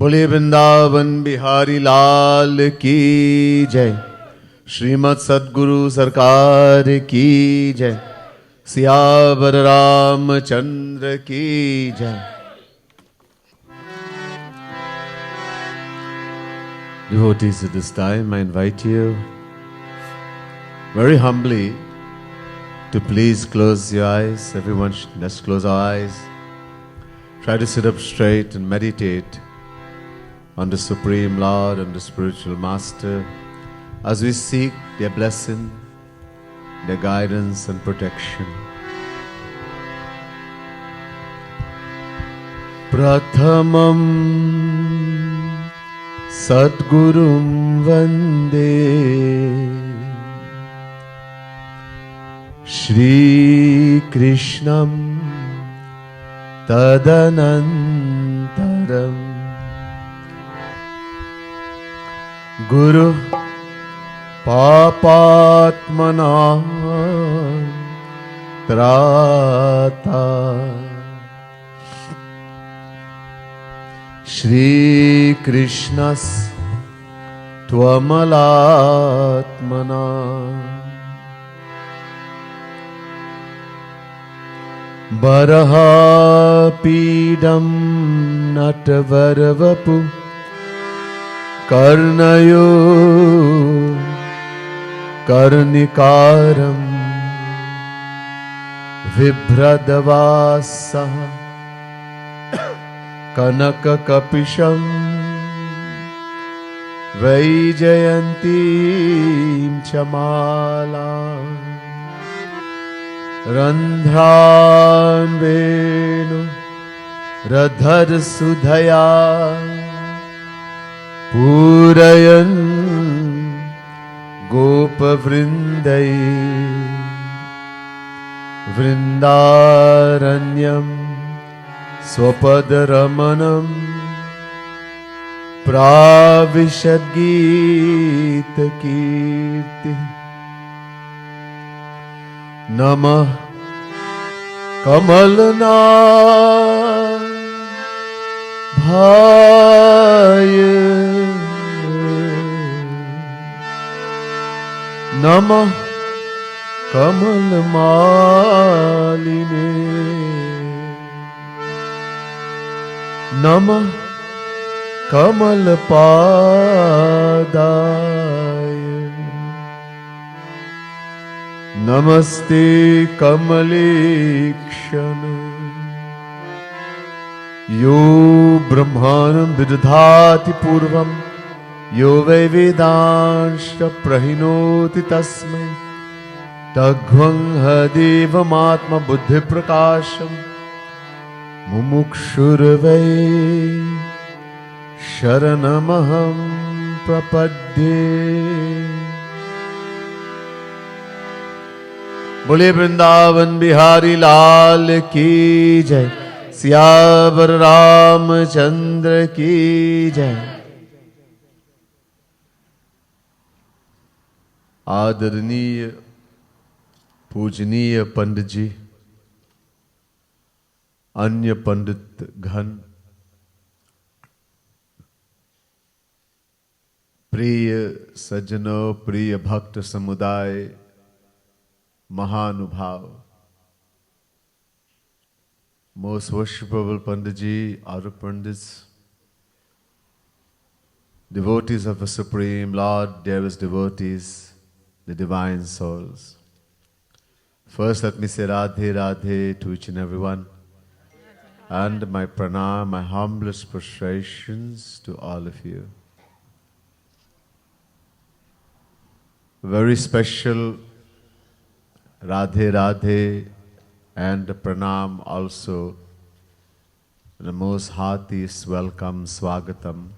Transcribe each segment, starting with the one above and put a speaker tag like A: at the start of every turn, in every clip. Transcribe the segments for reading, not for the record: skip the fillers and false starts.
A: बोले वृंदावन बिहारी लाल की जय। श्रीमद सद्गुरु सरकार की जय। सियावर रामचंद्र की जय। Devotees, at this time I invite you very humbly to please close your eyes. Everyone, let's close our eyes. Try to sit up straight and meditate on the Supreme Lord and the Spiritual Master as we seek their blessing, their guidance and protection. Prathamam Sadgurum Vande Shri Krishnam Tadanantaram Guru Papatmana Trata Shri Krishnas Twamalatmana Baraha Pidam Natvarvapu Karnayo Karnikaram Vibhradvasa Kanaka Kapisham Vaijayantim Chamala Randhran Venu Radhar Sudhaya Purayan Gopa Vrindai Vrindaranyam Swapadaramanam Pravishad Gita Kirti Namah Kamalana Bhaya Namah Kamalamaline Namah Kamalapadaya Namaste Kamalekshana Yo Brahmanam Vidadhati Purvam Yo Vai Vedansha Prahinoti Tasmai Tagvang Hadevamatma Buddhi Prakasham Mumukshurvai Sharanamaham Prapadye. बोले वृंदावन बिहारी लाल की जय। सियावर रामचंद्र की जय। आदरणीय पूजनीय पंडित जी, अन्य पंडित घन, प्रिय सज्जनों, प्रिय भक्त समुदाय, महानुभाव, most worshipable Panditji, other Pandits, devotees of the Supreme Lord, dearest devotees, the divine souls. First, let me say Radhe Radhe to each and everyone, and my pranam, my humblest prostrations to all of you. Very special Radhe Radhe and pranam also, the most heartiest welcome, swagatam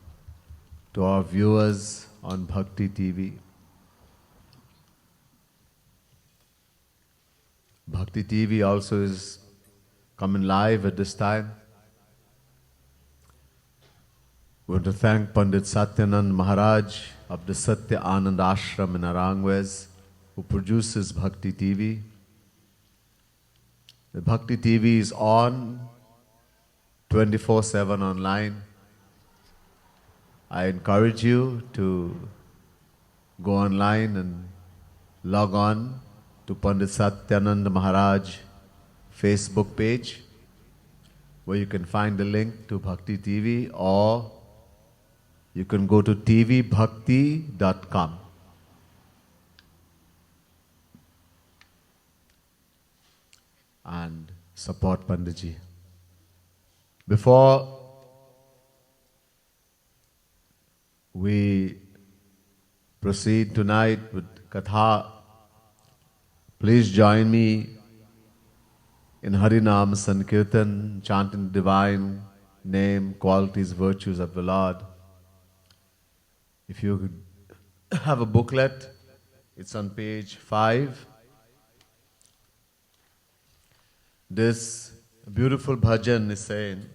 A: to our viewers on Bhakti TV. Bhakti TV also is coming live at this time. We want to thank Pandit Satyanand Maharaj of the Satya Anand Ashram in Arangwez, who produces Bhakti TV. The Bhakti TV is on 24/7 online. I encourage you to go online and log on to Pandit Satyananda Maharaj Facebook page, where you can find the link to Bhakti TV, or you can go to tvbhakti.com. and support Panditji. Before we proceed tonight with Katha, please join me in Harinam Sankirtan, chanting the divine name, qualities, virtues of the Lord. If you have a booklet, it's on page 5. This beautiful bhajan is saying,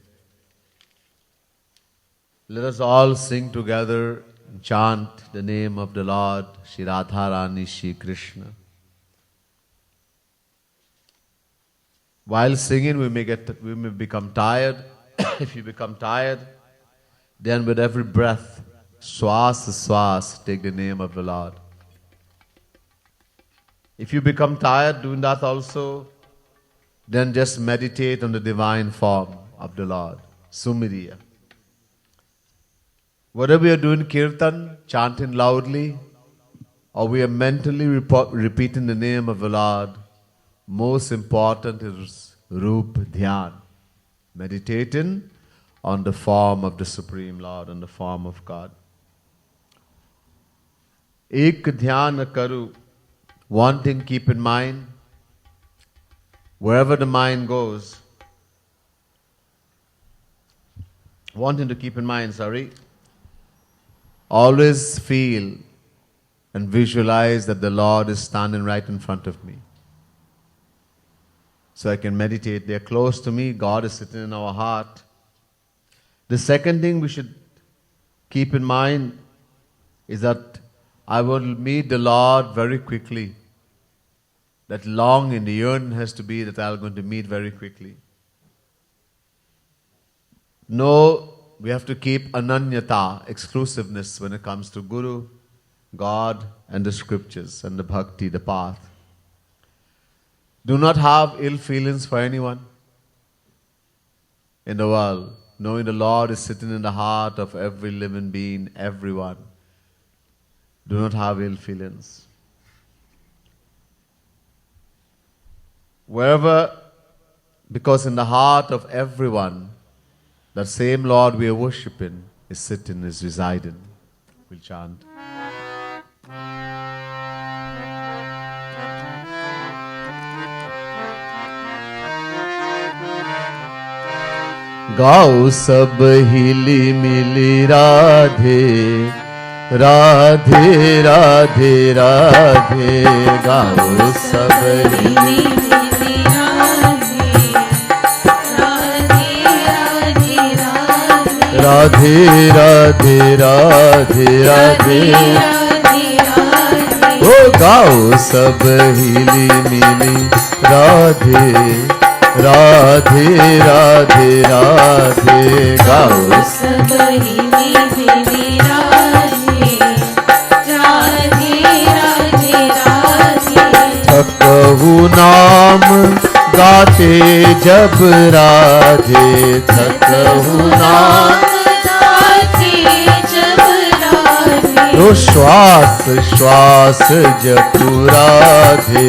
A: let us all sing together and chant the name of the Lord, Shri Radharani, Shri Krishna. While singing, we may become tired. If you become tired, then with every breath, swas, swas, take the name of the Lord. If you become tired doing that also, then just meditate on the divine form of the Lord, Sumiriya. Whether we are doing kirtan, chanting loudly, or we are mentally repeating the name of the Lord, most important is Rup Dhyan, meditating on the form of the Supreme Lord, on the form of God. Ek dhyan karu, one thing keep in mind, wherever the mind goes, one thing to keep in mind, always feel and visualize that the Lord is standing right in front of me. So I can meditate. They are close to me. God is sitting in our heart. The second thing we should keep in mind is that I will meet the Lord very quickly. That longing, the yearning has to be that I'm going to meet very quickly. No, we have to keep ananyata, exclusiveness, when it comes to Guru, God, and the scriptures, and the bhakti, the path. Do not have ill feelings for anyone in the world, knowing the Lord is sitting in the heart of every living being, everyone. Do not have ill feelings. Wherever, because in the heart of everyone, that same Lord we are worshipping is sitting, is residing. We'll chant. गाओ सब हिली मिली राधे राधे राधे राधे, गाओ सब हिली मिली राधे राधे राधे राधे, ओ गाओ सब हिली मिली राधे राधे राधे राधे, गाओ सब हिली मिली राधे राधे राधे राधे। थकहु नाम गाते जब राधे, थकहु नाम गाते जब राधे, तो श्वास श्वास जपु राधे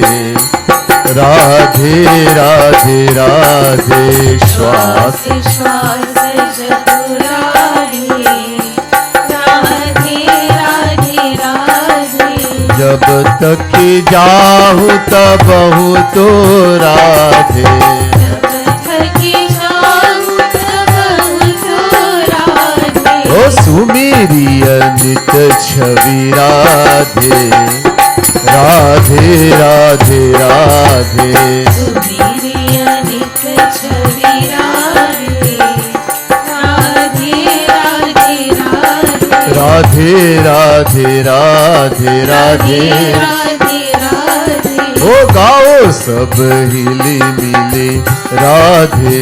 A: राधे राधे राधे, श्वास श्वास जपु राधे राधे राधे राधे। जब तक जाहु तब हूँ तो राधे, जब तक जाहु तब हूँ तो राधे, ओ सुमेरी अनित छवि राधे राधे राधे राधे, सुमेरी अनित छवि राधे राधे राधे राधे राधे राधे राधे राधे। ओ गाओ सब हिली मिली Radhe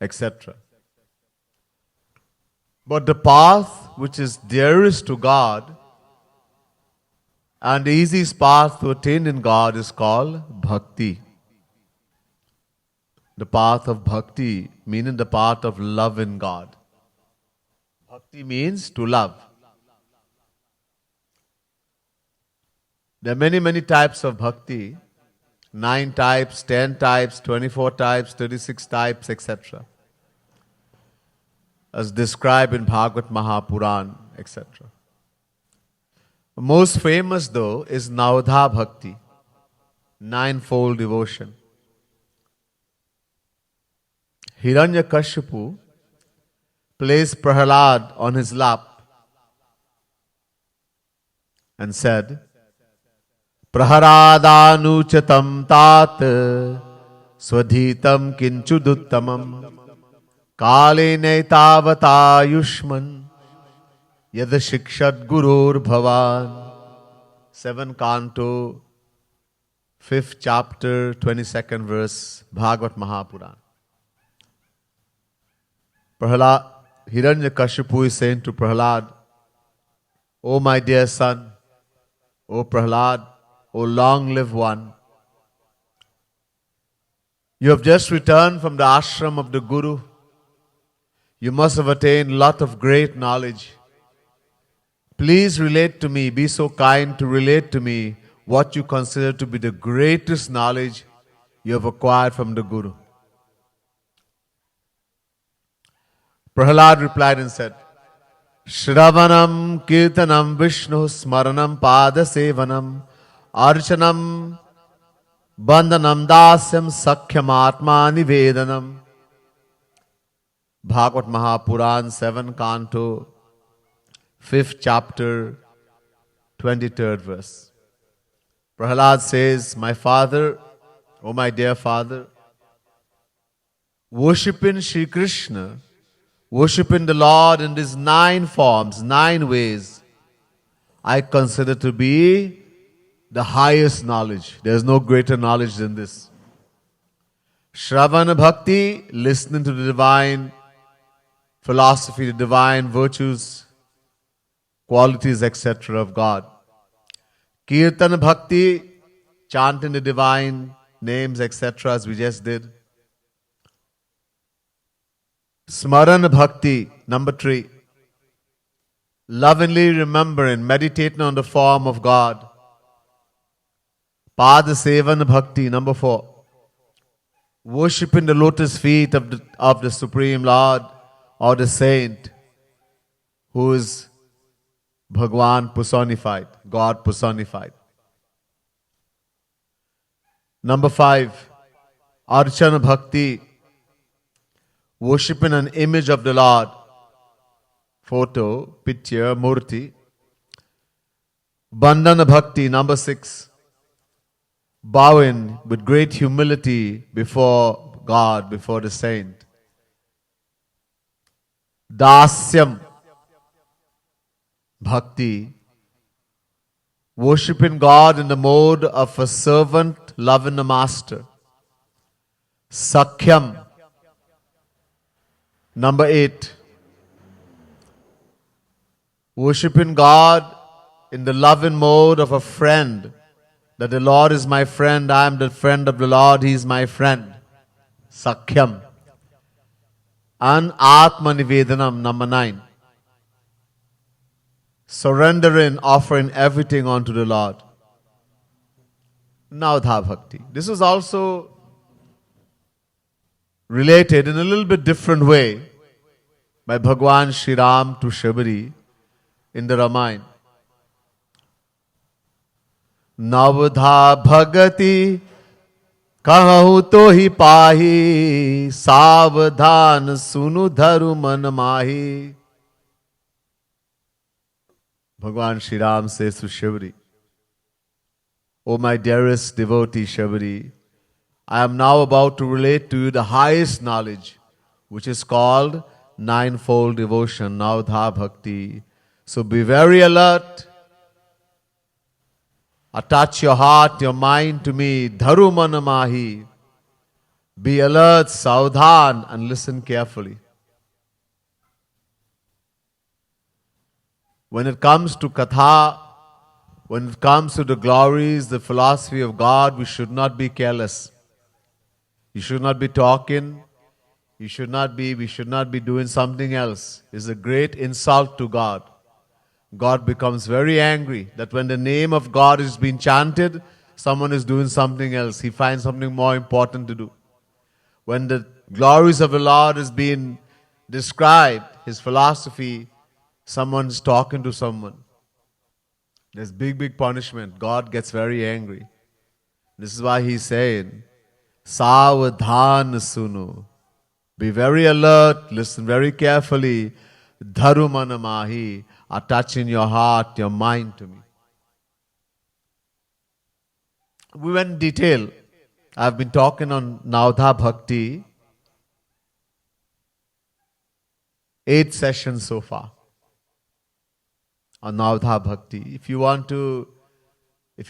A: etc. But the path which is dearest to God and the easiest path to attain in God is called bhakti. The path of bhakti, meaning the path of love in God. Bhakti means to love. There are many, many types of bhakti. 9 types, 10 types, 24 types, 36 types, etc. As described in Bhagavad Mahapuran, etc. The most famous though is Navdha Bhakti, ninefold devotion. Hiranyakashipu placed Prahalad on his lap and said, Praharadanuchatam tat swadhitam kinchuduttamam kale naitavatayushman yada shikshad gurur bhavan. 7th canto, 5th chapter, 22nd verse, Bhagavad Mahapuran. Prahalad, Hiranyakashipu is saying to Prahalad, O my dear son, O Prahalad, O long-lived one, you have just returned from the ashram of the Guru. You must have attained a lot of great knowledge. Please relate to me, be so kind to relate to me what you consider to be the greatest knowledge you have acquired from the Guru. Prahalad replied and said, Shravanam kirtanam Vishnu smaranam pada sevanam archanam bandhanam dasyam sakhyam atma nivedanam. Bhagavad Mahapuran, 7th canto, 5th chapter, 23rd verse. Prahalad says, my father, O my dear father, worshipping Sri Krishna, worshipping the Lord in these 9 forms, 9 ways, I consider to be the highest knowledge. There is no greater knowledge than this. Shravana Bhakti, listening to the divine philosophy, the divine virtues, qualities, etc. of God. Kirtan Bhakti, chanting the divine names, etc. as we just did. Smaran Bhakti, number 3. Lovingly remembering, meditating on the form of God. Pada Sevan Bhakti, number 4. Worshipping the lotus feet of the Supreme Lord or the saint who is Bhagwan personified, God personified. Number 5. Archana Bhakti, worshipping an image of the Lord, photo, picture, murti. Bandhana Bhakti, number 6. Bowing with great humility before God, before the saint. Dasyam Bhakti, worshipping God in the mode of a servant loving the master. Sakhyam, number 8. Worshipping God in the loving mode of a friend. That the Lord is my friend, I am the friend of the Lord, He is my friend. Sakhyam. And Atma Nivedanam, number 9. Surrendering, offering everything unto the Lord. Navdha Bhakti. This is also related in a little bit different way by Bhagwan Shri Ram to Shabari in the Ramayana. Navdha Bhagati kahu to hi pahi savdhan sunu dharu man mahi. Bhagwan Shri Ram says to Shabari, O my dearest devotee Shabari, I am now about to relate to you the highest knowledge, which is called ninefold devotion, Navdha Bhakti. So be very alert. Attach your heart, your mind to me. Dharu man mahi. Be alert, saudhan, and listen carefully. When it comes to katha, when it comes to the glories, the philosophy of God, we should not be careless. You should not be talking. We should not be doing something else. It's a great insult to God. God becomes very angry that when the name of God is being chanted, someone is doing something else. He finds something more important to do. When the glories of the Lord is being described, His philosophy, someone's talking to someone. There's big punishment. God gets very angry. This is why He's saying, Savadhan sunu. Be very alert, listen very carefully. Dharumanamahi. Attach in your heart, your mind to me. We went in detail. I've been talking on Navdha Bhakti. 8 sessions so far on Navdha Bhakti. If you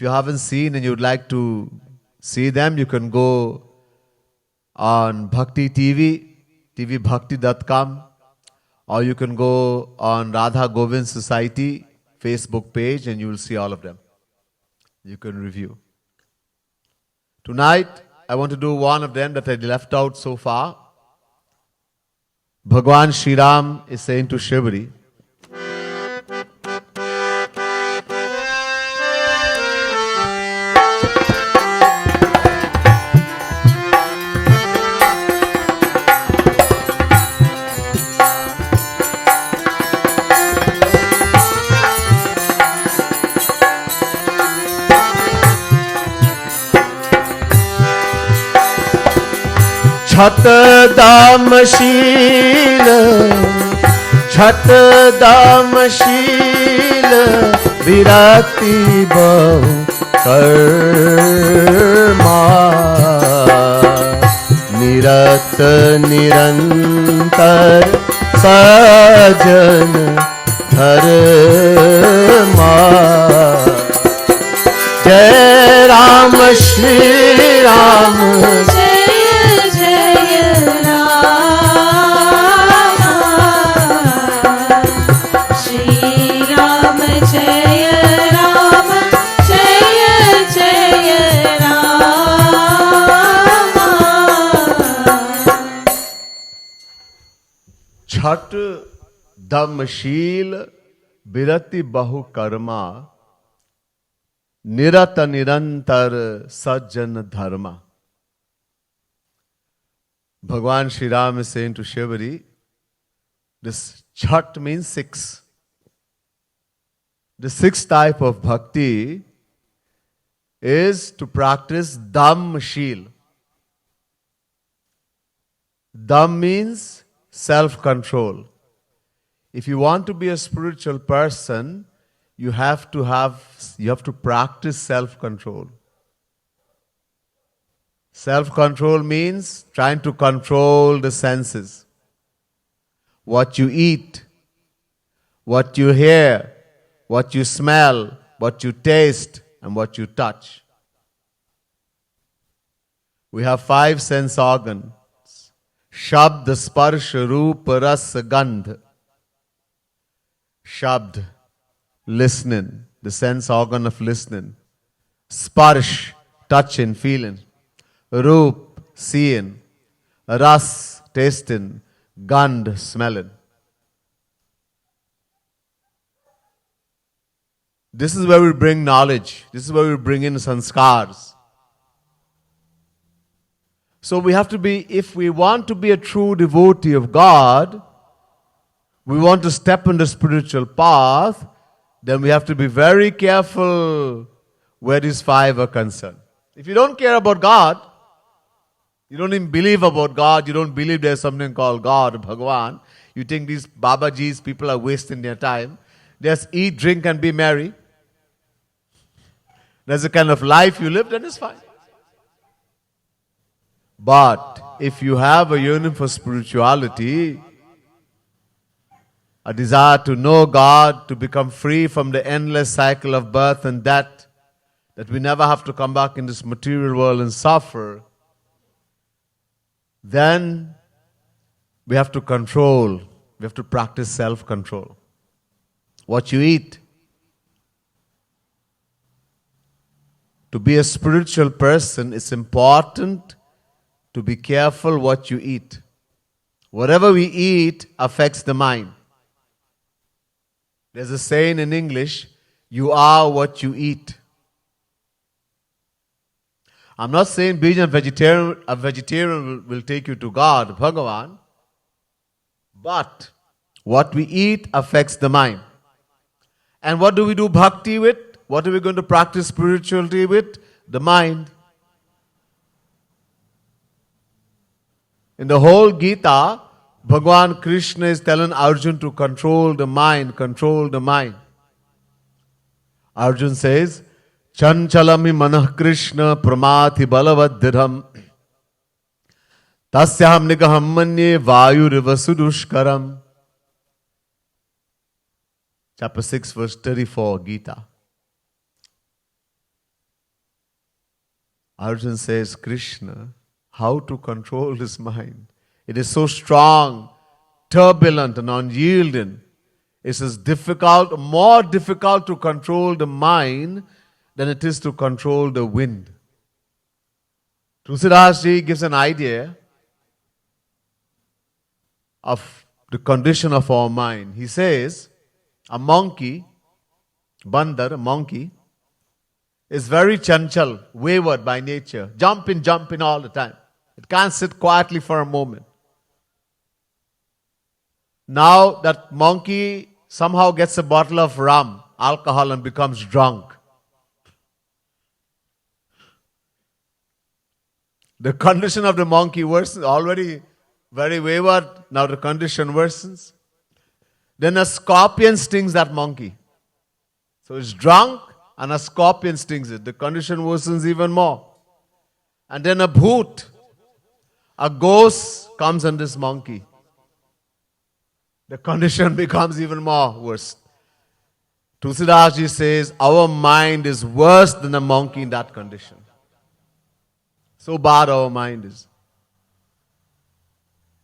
A: haven't seen and you'd like to see them, you can go on Bhakti TV, tvbhakti.com, or you can go on Radha Govind Society Facebook page and you will see all of them. You can review. Tonight, I want to do one of them that I left out so far. Bhagwan Shri Ram is saying to Shivri, छत दामशील विरक्ति बहु कर्मा निरत निरंतर सजन धर्मा जय राम श्री राम छठ दमशील बिरति बहु कर्मा निरत निरंतर सज्जन धर्मा. Bhagwan Shri Ram is saying to Shivri, this Chhat means 6. The 6th type of bhakti is to practice Dhammashil. Dham means self-control. If you want to be a spiritual person, you have to practice self-control. Self-control means trying to control the senses. What you eat, what you hear, what you smell, what you taste, and what you touch. We have 5 sense organs. Shabd, Sparsh, Roop, Ras, Gandh. Shabd, listening, the sense organ of listening. Sparsh, touching, feeling. Roop, seeing. Ras, tasting. Gandh, smelling. This is where we bring knowledge. This is where we bring in sanskars. So we have to be, if we want to be a true devotee of God, we want to step on the spiritual path, then we have to be very careful where these 5 are concerned. If you don't care about God, you don't even believe about God, you don't believe there's something called God, Bhagwan, you think these Babajis, people are wasting their time, just eat, drink and be merry. That's the kind of life you live, then it's fine. But if you have a yearning for spirituality, a desire to know God, to become free from the endless cycle of birth and death, that we never have to come back in this material world and suffer, then we have to control, we have to practice self-control. What you eat. To be a spiritual person, it's important to be careful what you eat. Whatever we eat affects the mind. There's a saying in English, you are what you eat. I'm not saying being a vegetarian will take you to God, Bhagavan, but what we eat affects the mind. And what do we do bhakti with? What are we going to practice spirituality with? The mind. In the whole Gita, Bhagwan Krishna is telling Arjun to control the mind, control the mind. Arjun says, Chanchalami manah Krishna pramati balavadhiram tasyaham nigaham manye vayurivasudushkaram. Chapter 6, verse 34, Gita. Arjun says, Krishna, how to control his mind? It is so strong, turbulent and unyielding. It is difficult, more difficult to control the mind than it is to control the wind. Tulsidas Ji gives an idea of the condition of our mind. He says, a monkey, bandar, a monkey, is very chanchal, wayward by nature, jumping all the time. It can't sit quietly for a moment. Now that monkey somehow gets a bottle of rum, alcohol, and becomes drunk. The condition of the monkey worsens, already very wayward, now the condition worsens. Then a scorpion stings that monkey. So it's drunk and a scorpion stings it. The condition worsens even more. And then a bhoot, a ghost comes on this monkey. The condition becomes even more worse. Tulsidas Ji says, our mind is worse than a monkey in that condition. So bad our mind is.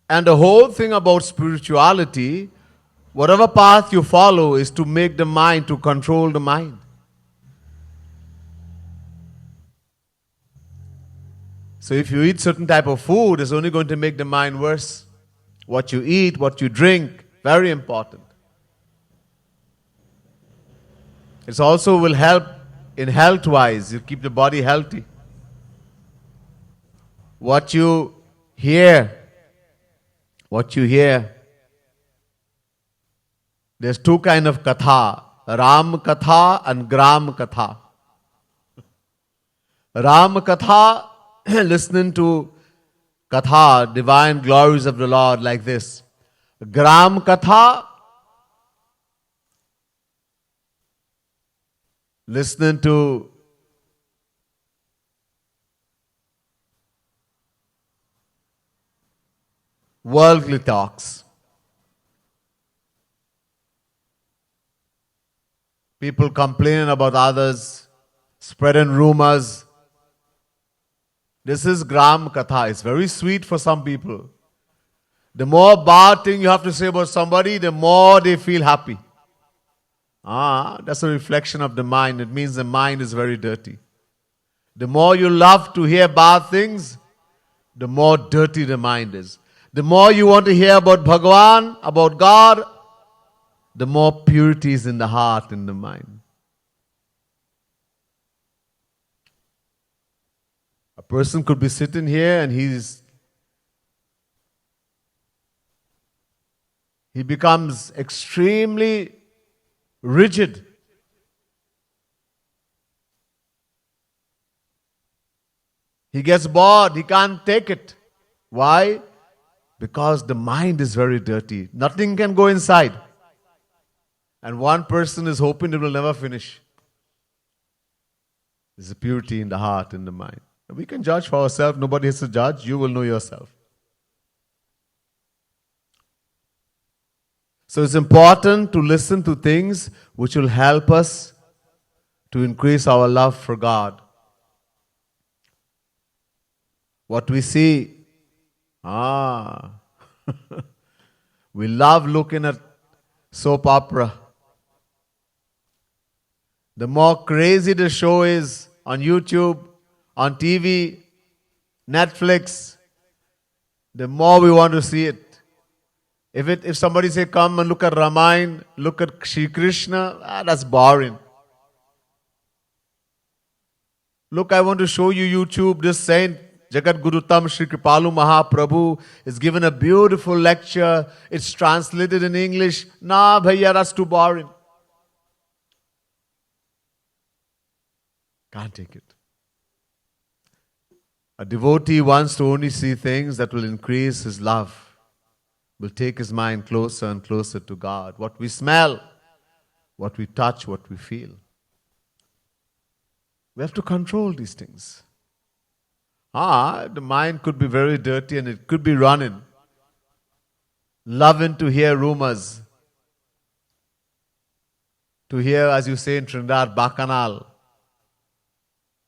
A: And the whole thing about spirituality, whatever path you follow is to make the mind, to control the mind. So if you eat certain type of food, it's only going to make the mind worse. What you eat, what you drink, very important. It also will help in health-wise. You keep the body healthy. What you hear. There's two kinds of katha. Ram katha and gram katha. Ram katha, listening to katha, divine glories of the Lord like this. Gram katha, listening to worldly talks. People complaining about others, spreading rumors. This is gram katha. It's very sweet for some people. The more bad thing you have to say about somebody, the more they feel happy. That's a reflection of the mind. It means the mind is very dirty. The more you love to hear bad things, the more dirty the mind is. The more you want to hear about Bhagavan, about God, the more purity is in the heart, in the mind. A person could be sitting here and he becomes extremely rigid. He gets bored, he can't take it. Why? Because the mind is very dirty. Nothing can go inside. And one person is hoping it will never finish. There's a purity in the heart, in the mind. We can judge for ourselves. Nobody has to judge. You will know yourself. So it's important to listen to things which will help us to increase our love for God. What we see Ah. We love looking at soap opera. The more crazy the show is on YouTube, on TV, Netflix, the more we want to see it. If somebody say, come and look at Ramayana, look at Shri Krishna, that's boring. Look, I want to show you YouTube, this saint, Jagat Guru Tam Shri Kripalu Mahaprabhu is given a beautiful lecture. It's translated in English. Nah, bhaiya, that's too boring. Can't take it. A devotee wants to only see things that will increase his love, will take his mind closer and closer to God. What we smell, what we touch, what we feel. We have to control these things. The mind could be very dirty and it could be running, loving to hear rumors, to hear, as you say in Trinidad, bacchanal.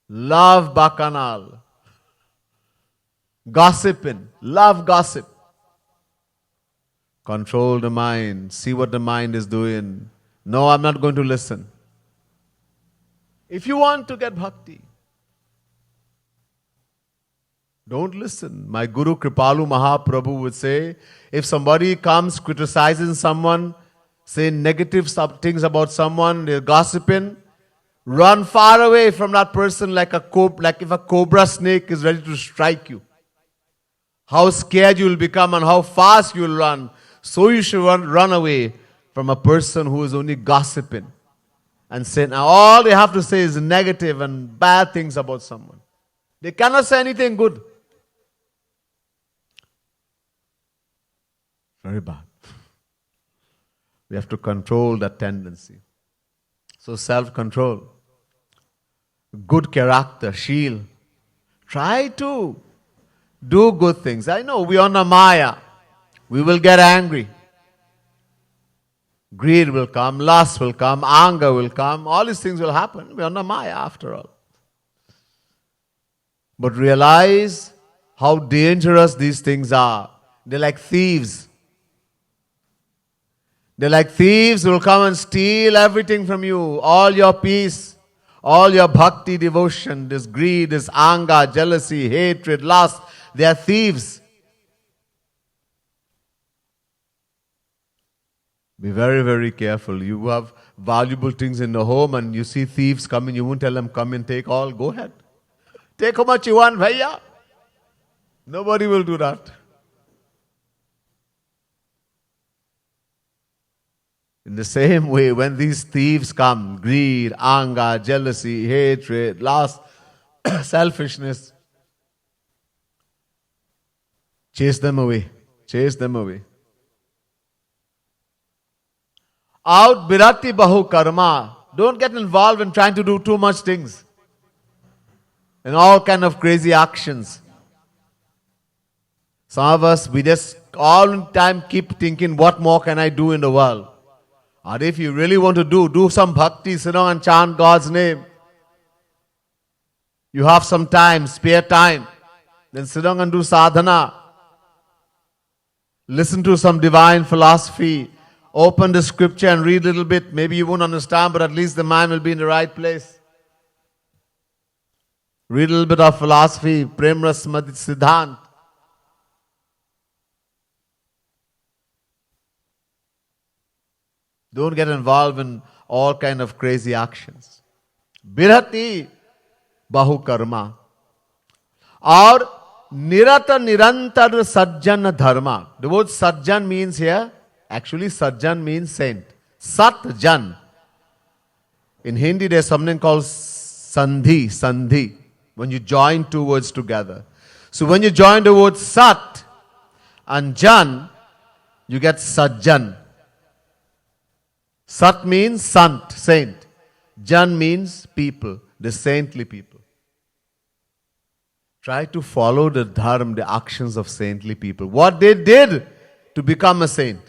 A: Love bacchanal. Gossiping. Love gossip. Control the mind. See what the mind is doing. No, I'm not going to listen. If you want to get bhakti, don't listen. My Guru Kripalu Mahaprabhu would say, if somebody comes criticizing someone, saying negative things about someone, they're gossiping, run far away from that person like if a cobra snake is ready to strike you. How scared you will become and how fast you will run. So you should run away from a person who is only gossiping and saying, all they have to say is negative and bad things about someone. They cannot say anything good. Very bad. We have to control that tendency. So self-control. Good character, shield. Try to do good things. I know we are on a Maya. We will get angry. Greed will come, lust will come, anger will come. All these things will happen. We are on a Maya after all. But realize how dangerous these things are. They're like thieves. They're like thieves who will come and steal everything from you. All your peace, all your bhakti devotion, this greed, this anger, jealousy, hatred, lust. They are thieves. Be very, very careful. You have valuable things in the home and you see thieves coming. You won't tell them, come and take all. Go ahead. Take how much you want, bhaiya. Nobody will do that. In the same way, when these thieves come, greed, anger, jealousy, hatred, lust, selfishness, chase them away. Chase them away. Out birati bahu karma. Don't get involved in trying to do too much things. And all kind of crazy actions. Some of us, we just all the time keep thinking, what more can I do in the world? Or if you really want to do some bhakti, sit down and chant God's name. You have some time, spare time. Then sit down and do sadhana. Listen to some divine philosophy. Open the scripture and read a little bit. Maybe you won't understand, but at least the mind will be in the right place. Read a little bit of philosophy, Prem Ras Siddhant. Don't get involved in all kind of crazy actions. Birhati bahu karma. Or nirata nirantar sajjan dharma. The word sajjan means here, actually sajjan means saint. Satjan. In Hindi there's something called sandhi. When you join two words together. So when you join the word sat and jan, you get sajjan. Sat means sant, saint. Jan means people, the saintly people. Try to follow the dharma, the actions of saintly people. What they did to become a saint.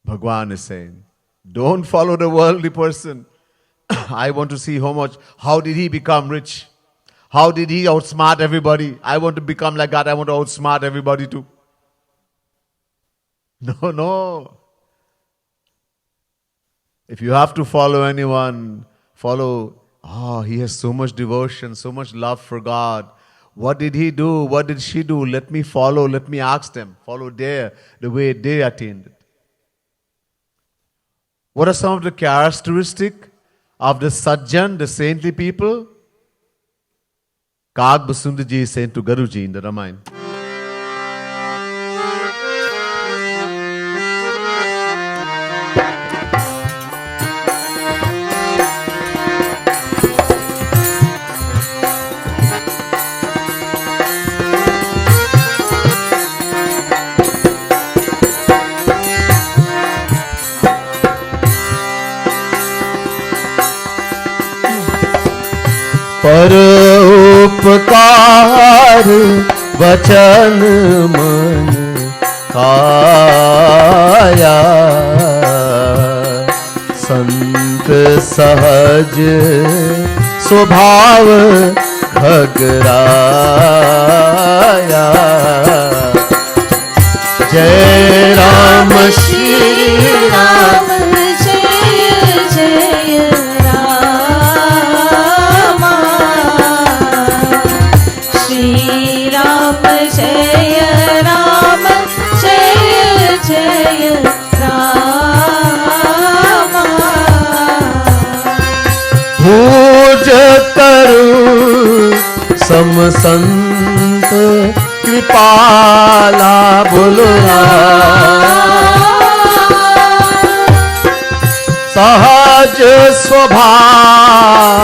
A: Bhagwan is saying, don't follow the worldly person. I want to see how did he become rich? How did he outsmart everybody? I want to become like that. I want to outsmart everybody too. No. If you have to follow anyone, follow, he has so much devotion, so much love for God. What did he do? What did she do? Let me follow, let me ask them. Follow the way they attained it. What are some of the characteristics of the Sajjan, the saintly people? Kag Basundaji is saying to Guruji in the Ramayana.
B: पर उपकार वचन मन काया संत सहज स्वभाव खगराया जय राम श्री राम
C: जय जय राम श्री राम जय राम जय जय राम
B: पूज तरु समसंत कृपाला बोलना सहज स्वभाव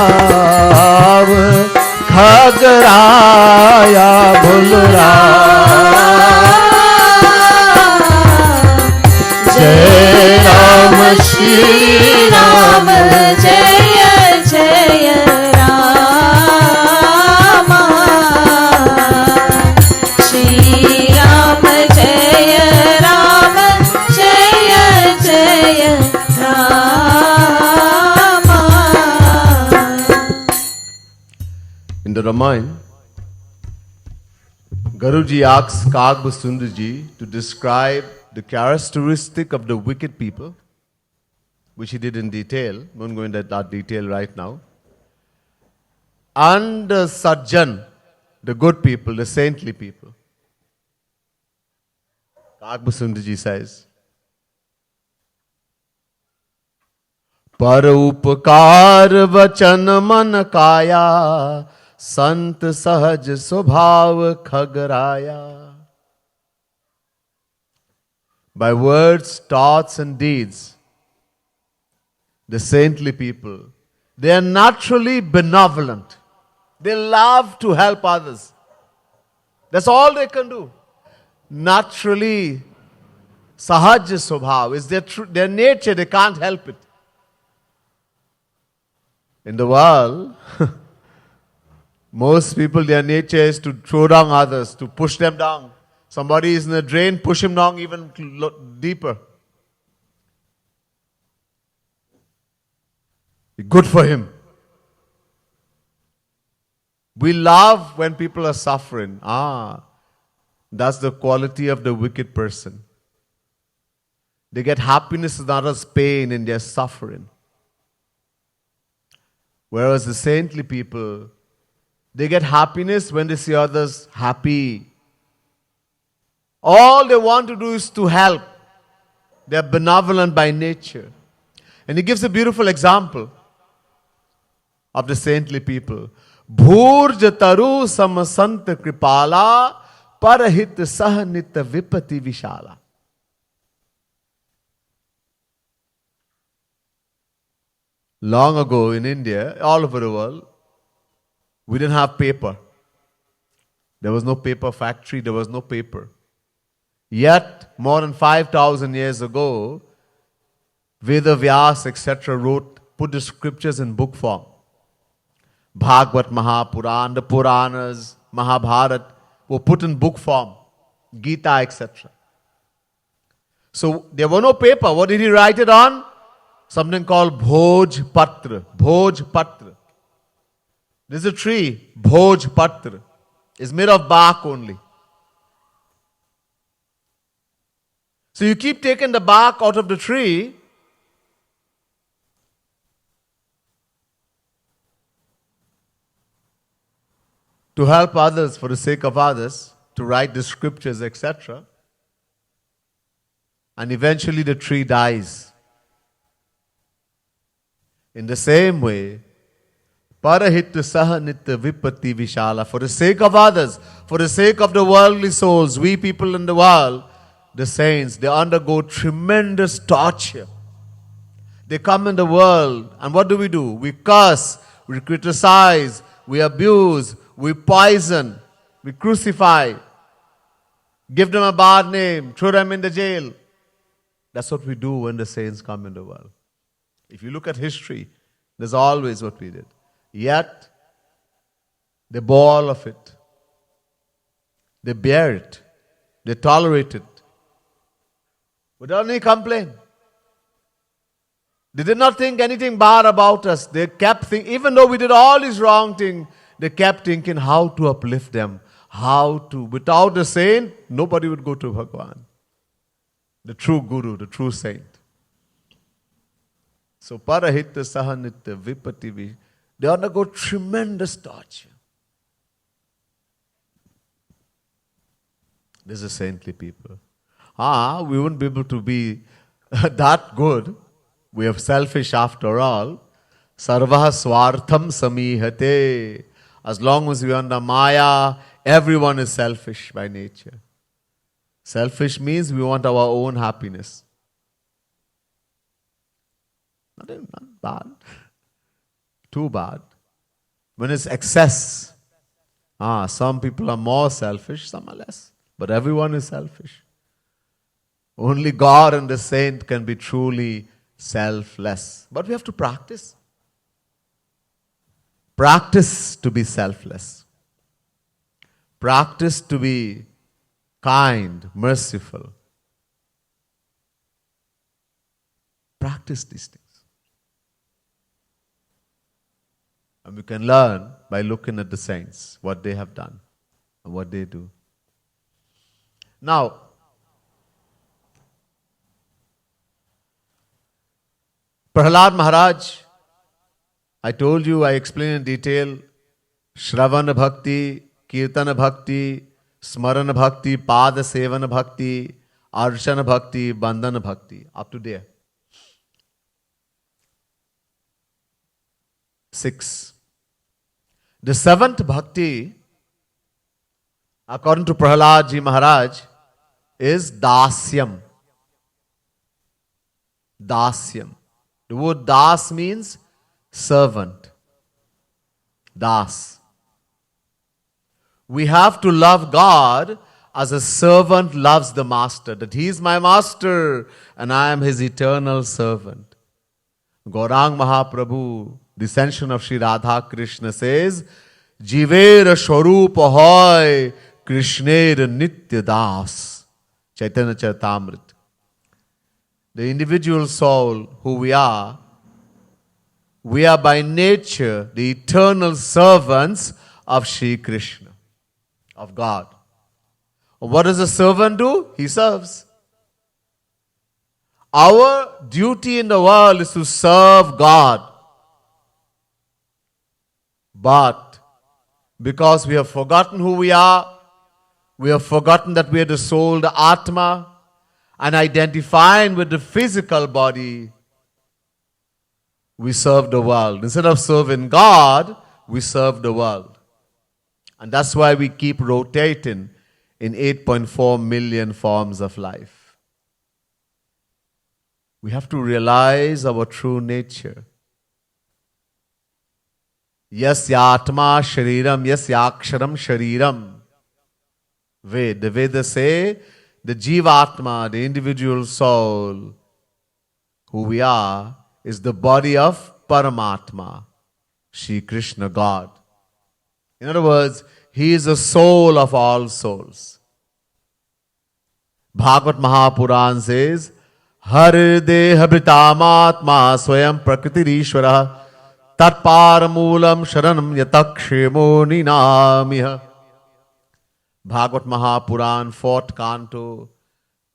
B: खगराया बोलरा जय राम श्री राम
C: जय जय राम श्री राम जय राम जय जय Ram
A: In the Ramayana, Guruji asks Kagbhasundarji to describe the characteristic of the wicked people, which he did in detail. I won't go into that detail right now. And the Sajjan, the good people, the saintly people. Kagbhasundarji says, पर उपकार वचन मन काया संत सहज स्वभाव खगराया. By words, thoughts and deeds, the saintly people, they are naturally benevolent. They love to help others. That's all they can do. Naturally, sahaj swabhav is their nature, they can't help it. In the world, most people, their nature is to throw down others, to push them down. Somebody is in a drain, push him down even deeper. Good for him. We love when people are suffering. That's the quality of the wicked person. They get happiness in others' pain and their suffering. Whereas the saintly people, they get happiness when they see others happy. All they want to do is to help. They are benevolent by nature. And he gives a beautiful example of the saintly people. Bhurj taru samasant kripala parahit sahanit vipati vishala. Long ago in India, all over the world, we didn't have paper. There was no paper factory, there was no paper. Yet, more than 5,000 years ago, Veda Vyas, etc. put the scriptures in book form. Bhagavad, Mahapuran, the Puranas, Mahabharat were put in book form. Gita, etc. So, there were no paper. What did he write it on? Something called Bhoj Patra. Bhoj Patra. There's a tree, Bhoj Patra. It's made of bark only. So you keep taking the bark out of the tree, to help others, for the sake of others, to write the scriptures, etc. And eventually the tree dies. In the same way, Parahit Sahanitya Vipatti Vishala, for the sake of others, for the sake of the worldly souls, we people in the world, the saints, they undergo tremendous torture. They come in the world, and what do? We curse, we criticize, we abuse, we poison, we crucify, give them a bad name, throw them in the jail. That's what we do when the saints come in the world. If you look at history, there's always what we did. Yet, they bore all of it. They bear it. They tolerate it. Without any complaint. They did not think anything bad about us. They kept thinking, even though we did all these wrong things, they kept thinking how to uplift them. Without the saint, nobody would go to Bhagwan. The true Guru, the true saint. So, Parahita Sahanitya Vipatti, they undergo tremendous torture. These are saintly people. We wouldn't be able to be that good. We are selfish after all. Sarvaha swartham samihate. As long as we are under Maya, everyone is selfish by nature. Selfish means we want our own happiness. Not bad. Too bad. When it's excess. Some people are more selfish, some are less. But everyone is selfish. Only God and the saint can be truly selfless. But we have to practice. Practice to be selfless. Practice to be kind, merciful. Practice these things. And we can learn by looking at the saints, what they have done and what they do. Now, Prahlad Maharaj, I told you, I explained in detail, Shravana Bhakti, Kirtana Bhakti, Smarana Bhakti, Pada Sevana Bhakti, Archana Bhakti, Bandhana Bhakti, up to there. 6. The 7th Bhakti, according to Prahlad Ji Maharaj, is Dasyam. Dasyam. The word Das means servant. Das. We have to love God as a servant loves the master. That he is my master and I am his eternal servant. Gaurang Mahaprabhu, Descension of Sri Radha Krishna says, Jivera Shwarupa hoy Krishnera Nitya Das. Chaitanya Charitamrita. The individual soul who we are by nature the eternal servants of Sri Krishna, of God. What does a servant do? He serves. Our duty in the world is to serve God. But because we have forgotten who we are, we have forgotten that we are the soul, the Atma, and identifying with the physical body, we serve the world. Instead of serving God, we serve the world. And that's why we keep rotating in 8.4 million forms of life. We have to realize our true nature. Yasya Atma Shariram, Yasya Aksharam Shariram. The Vedas say, the Jivatma, the individual soul, who we are, is the body of Paramatma, Shri Krishna, God. In other words, he is the soul of all souls. Bhagavad Mahapuran says, Har deha britamatma swayam prakriti ishvara Tatparamulam sharanam yatakshemo ninamiha. Bhagavad Mahapuran, 4th canto,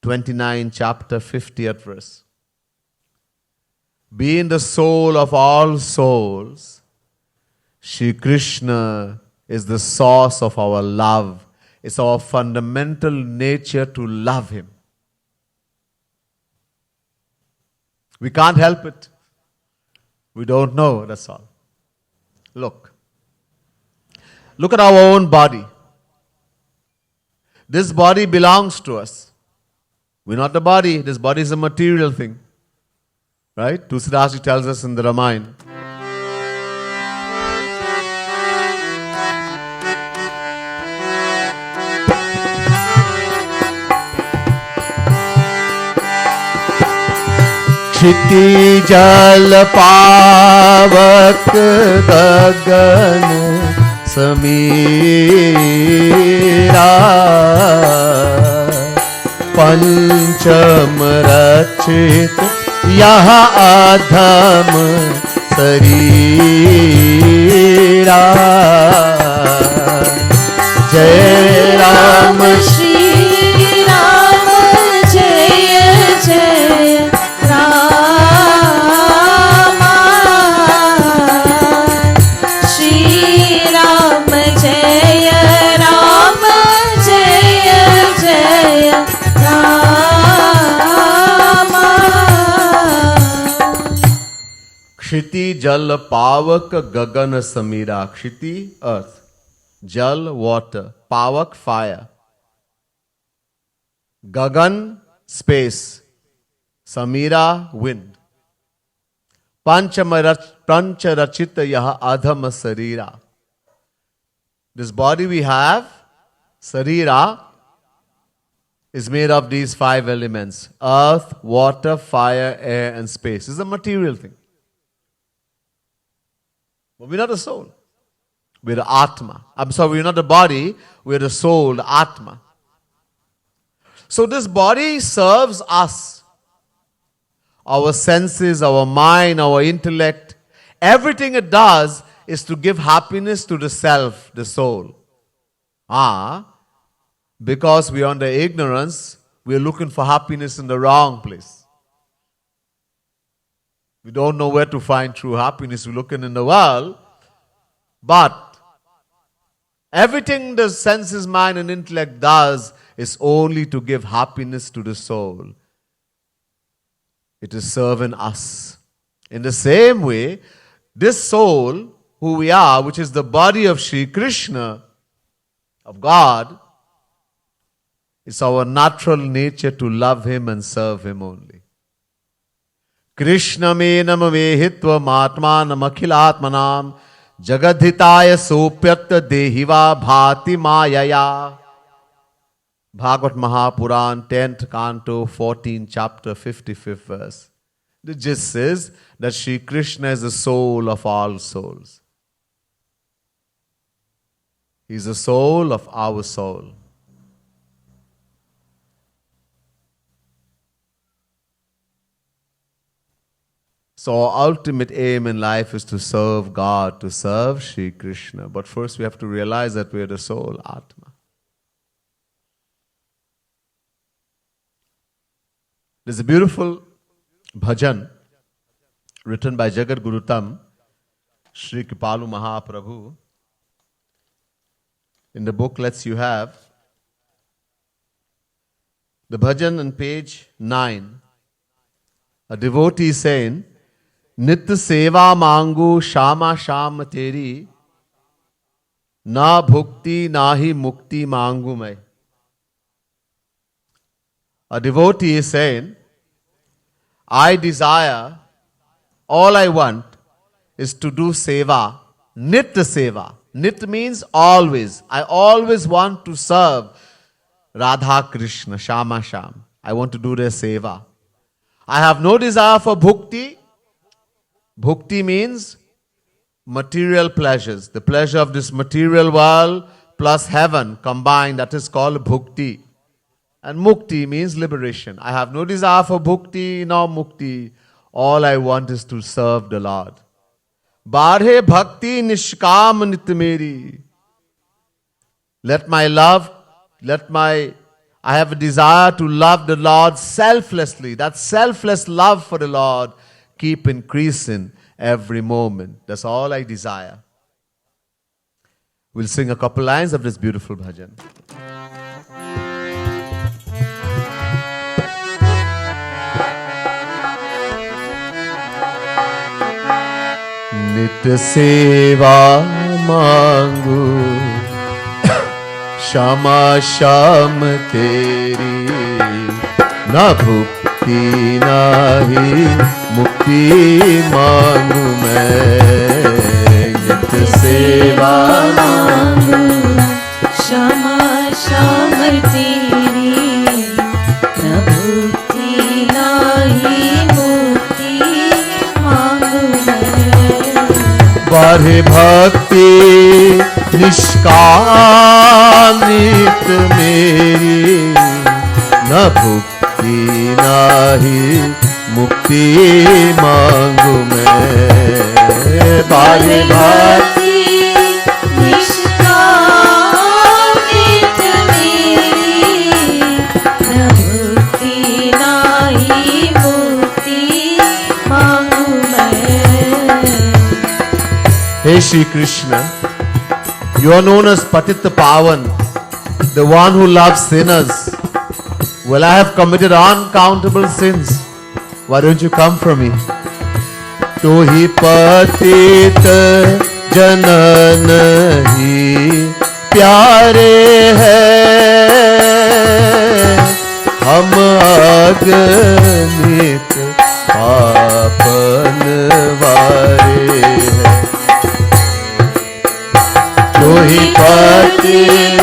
A: 29 chapter, 50th verse. Being the soul of all souls, Shri Krishna is the source of our love. It's our fundamental nature to love Him. We can't help it. We don't know, that's all. Look at our own body. This body belongs to us. We're not the body. This body is a material thing. Right? Tulsidas tells us in the Ramayana.
B: Kshitiz जल पावक गगन समीरा पंचम रचित यह अधम शरीरा जय राम
C: श्री राम जय जय राम श्री राम जय राम जय जय Ram
A: Kshiti jal pavak gagan samira. Kshiti, earth. Jal, water. Pavak, fire. Gagan, space. Samira, wind. Pancharachita yaha adhama sarira. This body we have, sarira, is made of these 5 elements. Earth, water, fire, air and space. This is a material thing. But we're not the soul. We're the Atma. I'm sorry, we're not the body. We're the soul, the Atma. So this body serves us. Our senses, our mind, our intellect. Everything it does is to give happiness to the self, the soul. Because we are under ignorance, we are looking for happiness in the wrong place. We don't know where to find true happiness. We're looking in the world. But everything the senses, mind and intellect does is only to give happiness to the soul. It is serving us. In the same way, this soul, who we are, which is the body of Shri Krishna, of God, it's our natural nature to love Him and serve Him only. Krishna menam vehitva matmanam akhilatmanam jagadhitaya sopyat dehiva bhati mayaya. Bhagavad Mahapuran, 10th canto, 14th chapter, 55th verse. The gist says that Shri Krishna is the soul of all souls. He is the soul of our soul. So our ultimate aim in life is to serve God, to serve Shri Krishna. But first we have to realize that we are the soul, Atma. There's a beautiful bhajan written by Jagat Guru Tam, Sri Kripalu Mahaprabhu. In the booklets you have the bhajan on page 9. A devotee is saying, Nit seva mangu shama sham teri, na bhukti nahi mukti mangu mai. A devotee is saying, I desire, all I want is to do seva, nit seva. Nit means always. I always want to serve Radha Krishna, Shama Sham. I want to do their seva. I have no desire for bhukti. Bhukti means material pleasures. The pleasure of this material world plus heaven combined, that is called bhukti. And mukti means liberation. I have no desire for bhukti nor mukti. All I want is to serve the Lord. बाढ़े भक्ति निष्काम नित मेरी. Let my love, I have a desire to love the Lord selflessly. That selfless love for the Lord keep increasing every moment. That's all I desire. We'll sing a couple lines of this beautiful bhajan. नित सेवा मांगू क्षमा श्याम तेरी, न भुक्ति नाही मुक्ति मांगू मैं. नित सेवा
C: मांगू क्षमा श्याम तेरी, न भुक्ति नाही मुक्ति मांगू मैं.
A: बाढ़े भक्ति निष्काम नित मेरी, न भुक्ति नाही मुक्ति मांगू मैं. बाढ़े भक्ति
C: निष्काम नित मेरी, न भुक्ति नाही मुक्ति मांगू मैं.
A: Hey Shri Krishna, you are known as Patita Pavan, the one who loves sinners. Well, I have committed uncountable sins. Why don't you come for me? Tu hi patit janan hi प्यारे हैं, हम अगणित पापन वारे हैं. जो ही पतित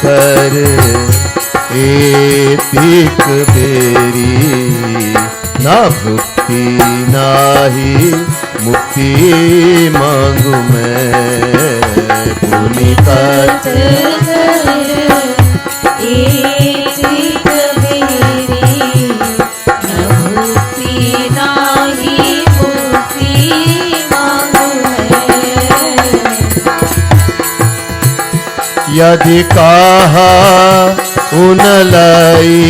A: कर एतिक बेरी, ना भुक्ति नाही मुक्ति मांगू मैं. पुनि कत
C: एतिक बेरी, न भुक्ति नाही मुक्ति मांगू मैं.
A: यदि कहा उन लाई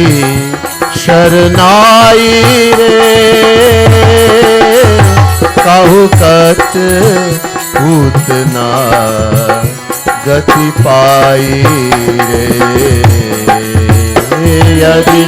A: शरनाई रे, कहु कत उतना गति पाई रे. यदि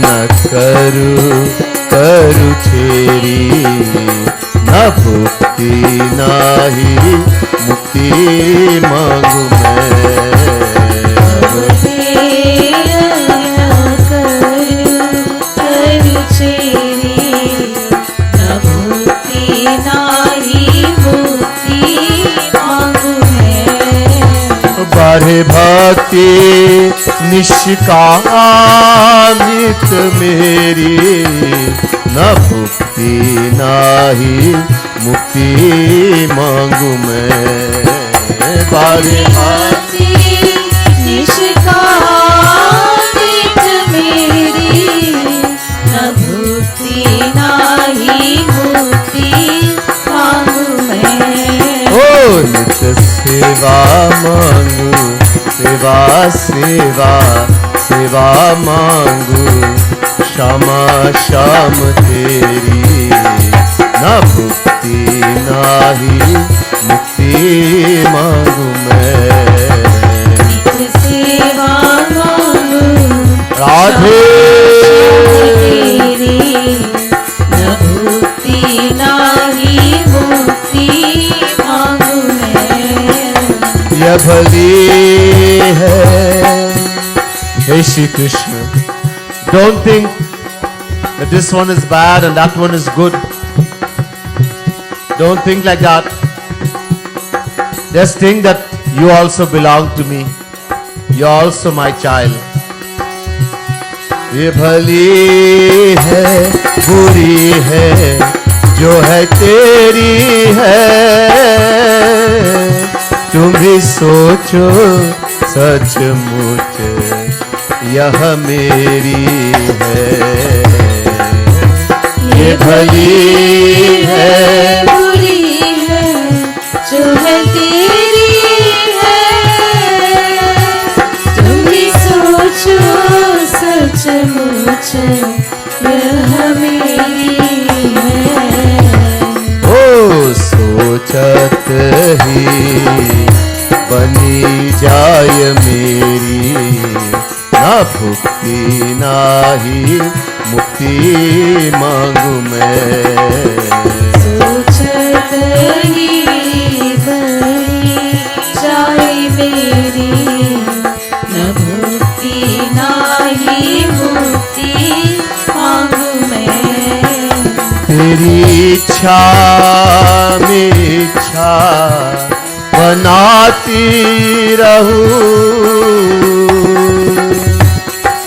A: न करू छेरी, न भुक्ति नाही मुक्ति मांगू मैं.
C: करू छेरी, न भुक्ति नाही मुक्ति मांगू मैं.
A: बाढ़े भक्ति निष्कामित मेरी, न भुक्ति नाही मुक्ति मांगू मैं. बाढ़े
C: भक्ति निष्कामित मेरी, न भुक्ति नाही मुक्ति मांगू मैं.
A: ओ नित सेवा मांगू, सेवा सेवा सेवा मांगू, क्षमा श्याम तेरी, न भुक्ति नाही मुक्ति मांगू मैं.
C: सेवा मांगू
A: राधे
C: तेरी, न भुक्ति नाही मुक्ति मांगू मैं.
A: यह भली है Hey Shri Krishna, don't think that this one is bad and that one is good. Don't think like that. Just think that you also belong to me. You're also my child. ये भली है बुरी है जो है तेरी है, तुम भी सोचो सचमुच यह मेरी है। ये भली है
C: बुरी है जो है तेरी है, तुम भी सोचो सचमुच यह मेरी है।
A: ओ सोचत ही बनी जाय मेरी, ना भुक्ति ना ही मुक्ति मांगू मैं।
C: सोचत ही बनी जाए मेरी, न भुक्ति ना ही मुक्ति मांगू मैं।
A: तेरी इच्छा मेरी इच्छा बनाती रहूं।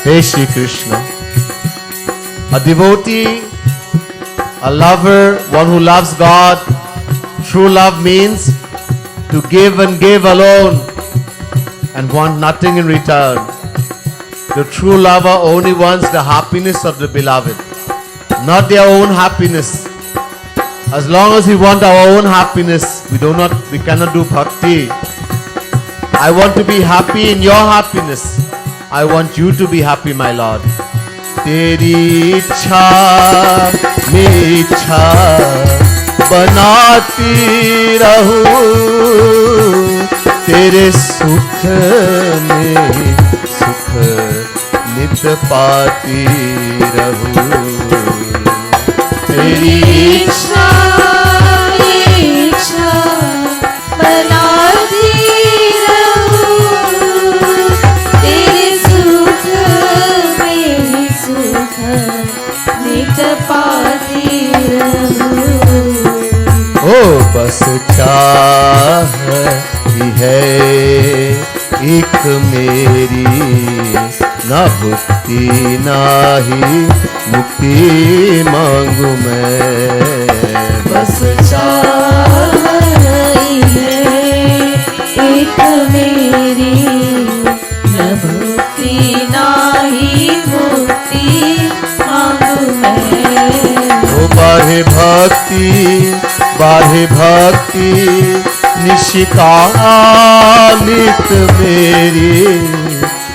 A: Hey Shri Krishna, a devotee, a lover, one who loves God. True love means to give and give alone and want nothing in return. The true lover only wants the happiness of the beloved, not their own happiness. As long as we want our own happiness, we cannot do bhakti. I want to be happy in your happiness. I want you to be happy, my Lord. तेरी इच्छा मेरी इच्छा बनाती रहूं, तेरे सुख में सुख नित पाती रहूं। तेरी
C: इच्छा इच्छा बनाती रहूं, तेरे सुख में सुख नित पाती रहूं।
A: ओ बस चाह ही है एक मेरी, ना भुक्ति ना ही मुक्ति मांगू मैं।
C: बस चाह ही है एक मेरी, न भुक्ति ना ही मुक्ति मांगू मैं।
A: ओ बाहे भक्ति निशिकामित मेरी,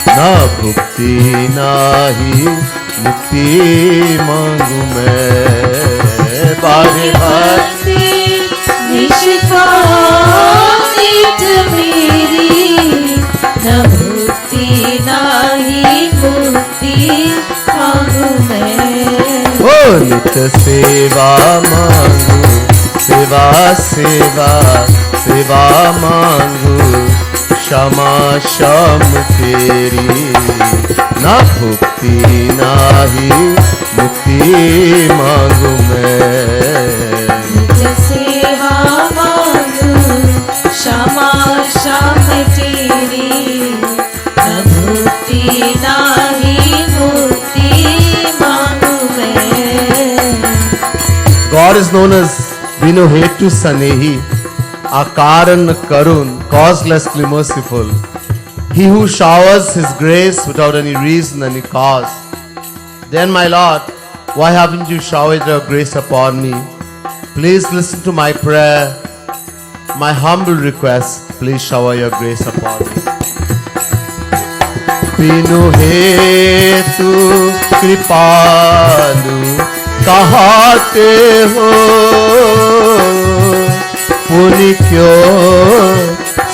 A: ना भुक्ति ना ही मुक्ति मांगू मैं। बाहे भक्ति
C: निष्कामित मेरी, न भुक्ति ना ही मुक्ति मांगू मैं।
A: ओ नित सेवा मांगू, सेवा सेवा सेवा मांगू, क्षमा शम तेरी, ना भुक्ति ना ही मुक्ति मांगू मैं।
C: नित्य सेवा मांगू, क्षमा शम तेरी, न भुक्ति ना ही मुक्ति मांगू मैं।
A: God is known as Vinu Hetu Sanehi, Akaran Karun, causelessly merciful. He who showers his grace without any reason, any cause. Then, my Lord, why haven't you showered your grace upon me? Please listen to my prayer, my humble request. Please shower your grace upon me. Vinu Hetu Kripalu कहते हो, पुण्य क्यों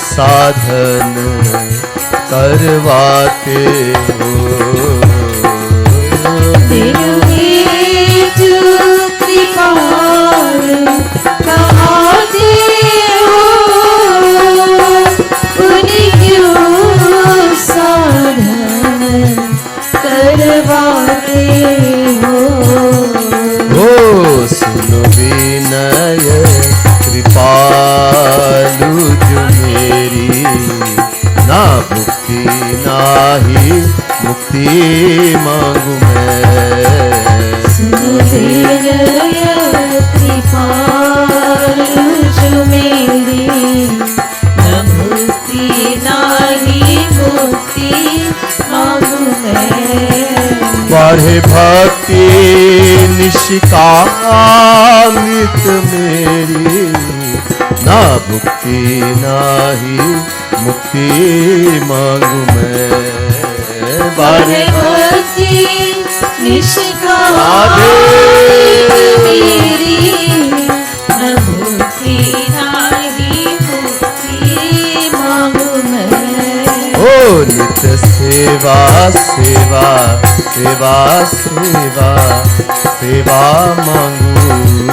A: साधन करवाते हो।
C: बिनु हेतु कृपालु कहते हो, पुण्य क्यों साधन
B: ना भुक्ति ना ही मुक्ति मांगू मैं।
C: सुनो तेरय कृपाल जो मेरे, न मुक्ति नाही मुक्ति मांगू मैं।
B: बढ़े भक्ति निष्कामित मेरी, ना भुक्ति ना ही मुक्ति मांगू मैं।
C: बढ़े भक्ति निष्काम मेरी, न मुक्ति नाही मुक्ति मांगू मैं।
B: ओ नित्य सेवा सेवा सेवा सेवा सेवा मांगू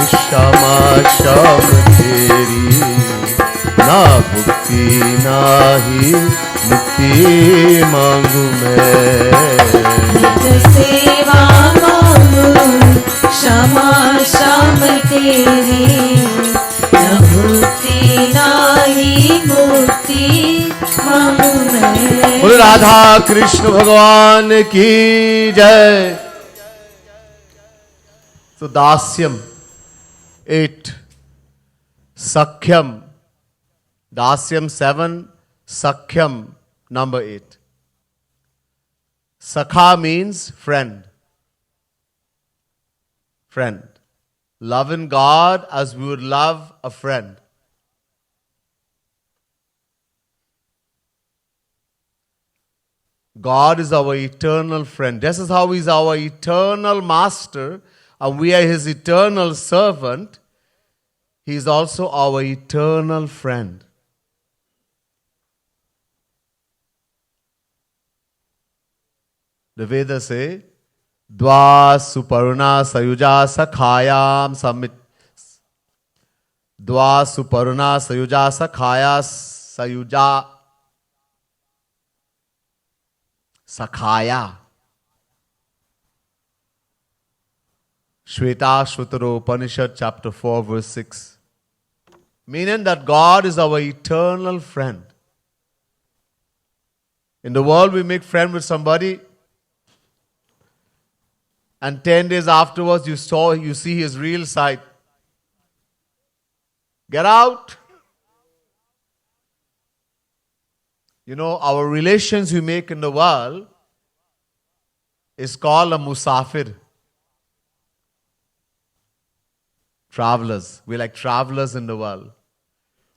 B: क्षमा क्षम तेरी, ना भुक्ति ना ही मुक्ति मांगू मैं।
C: नित्य सेवा मांगू क्षमा क्षम तेरी, न मुक्ति नाही मुक्ति मांगू मैं।
B: बोले राधा कृष्ण भगवान की जय। तो दास्यम 8, Sakhyam, Dasyam 7, Sakhyam number 8. Sakha means friend. Friend. Love in God as we would love a friend. God is our eternal friend. Just as how He is our eternal master and we are His eternal servant, He is also our eternal friend. The Vedas say, Dva Suparuna Sayuja Sakhayam Samit. Dva Suparuna Sayuja Sakhaya Sayuja Sakhaya. Shweta Shvutaro Upanishad chapter 4 verse 6. Meaning that God is our eternal friend. In the world we make friend with somebody and 10 days afterwards you see his real side. Get out. You know, our relations we make in the world is called a musafir. Travelers. We're like travelers in the world.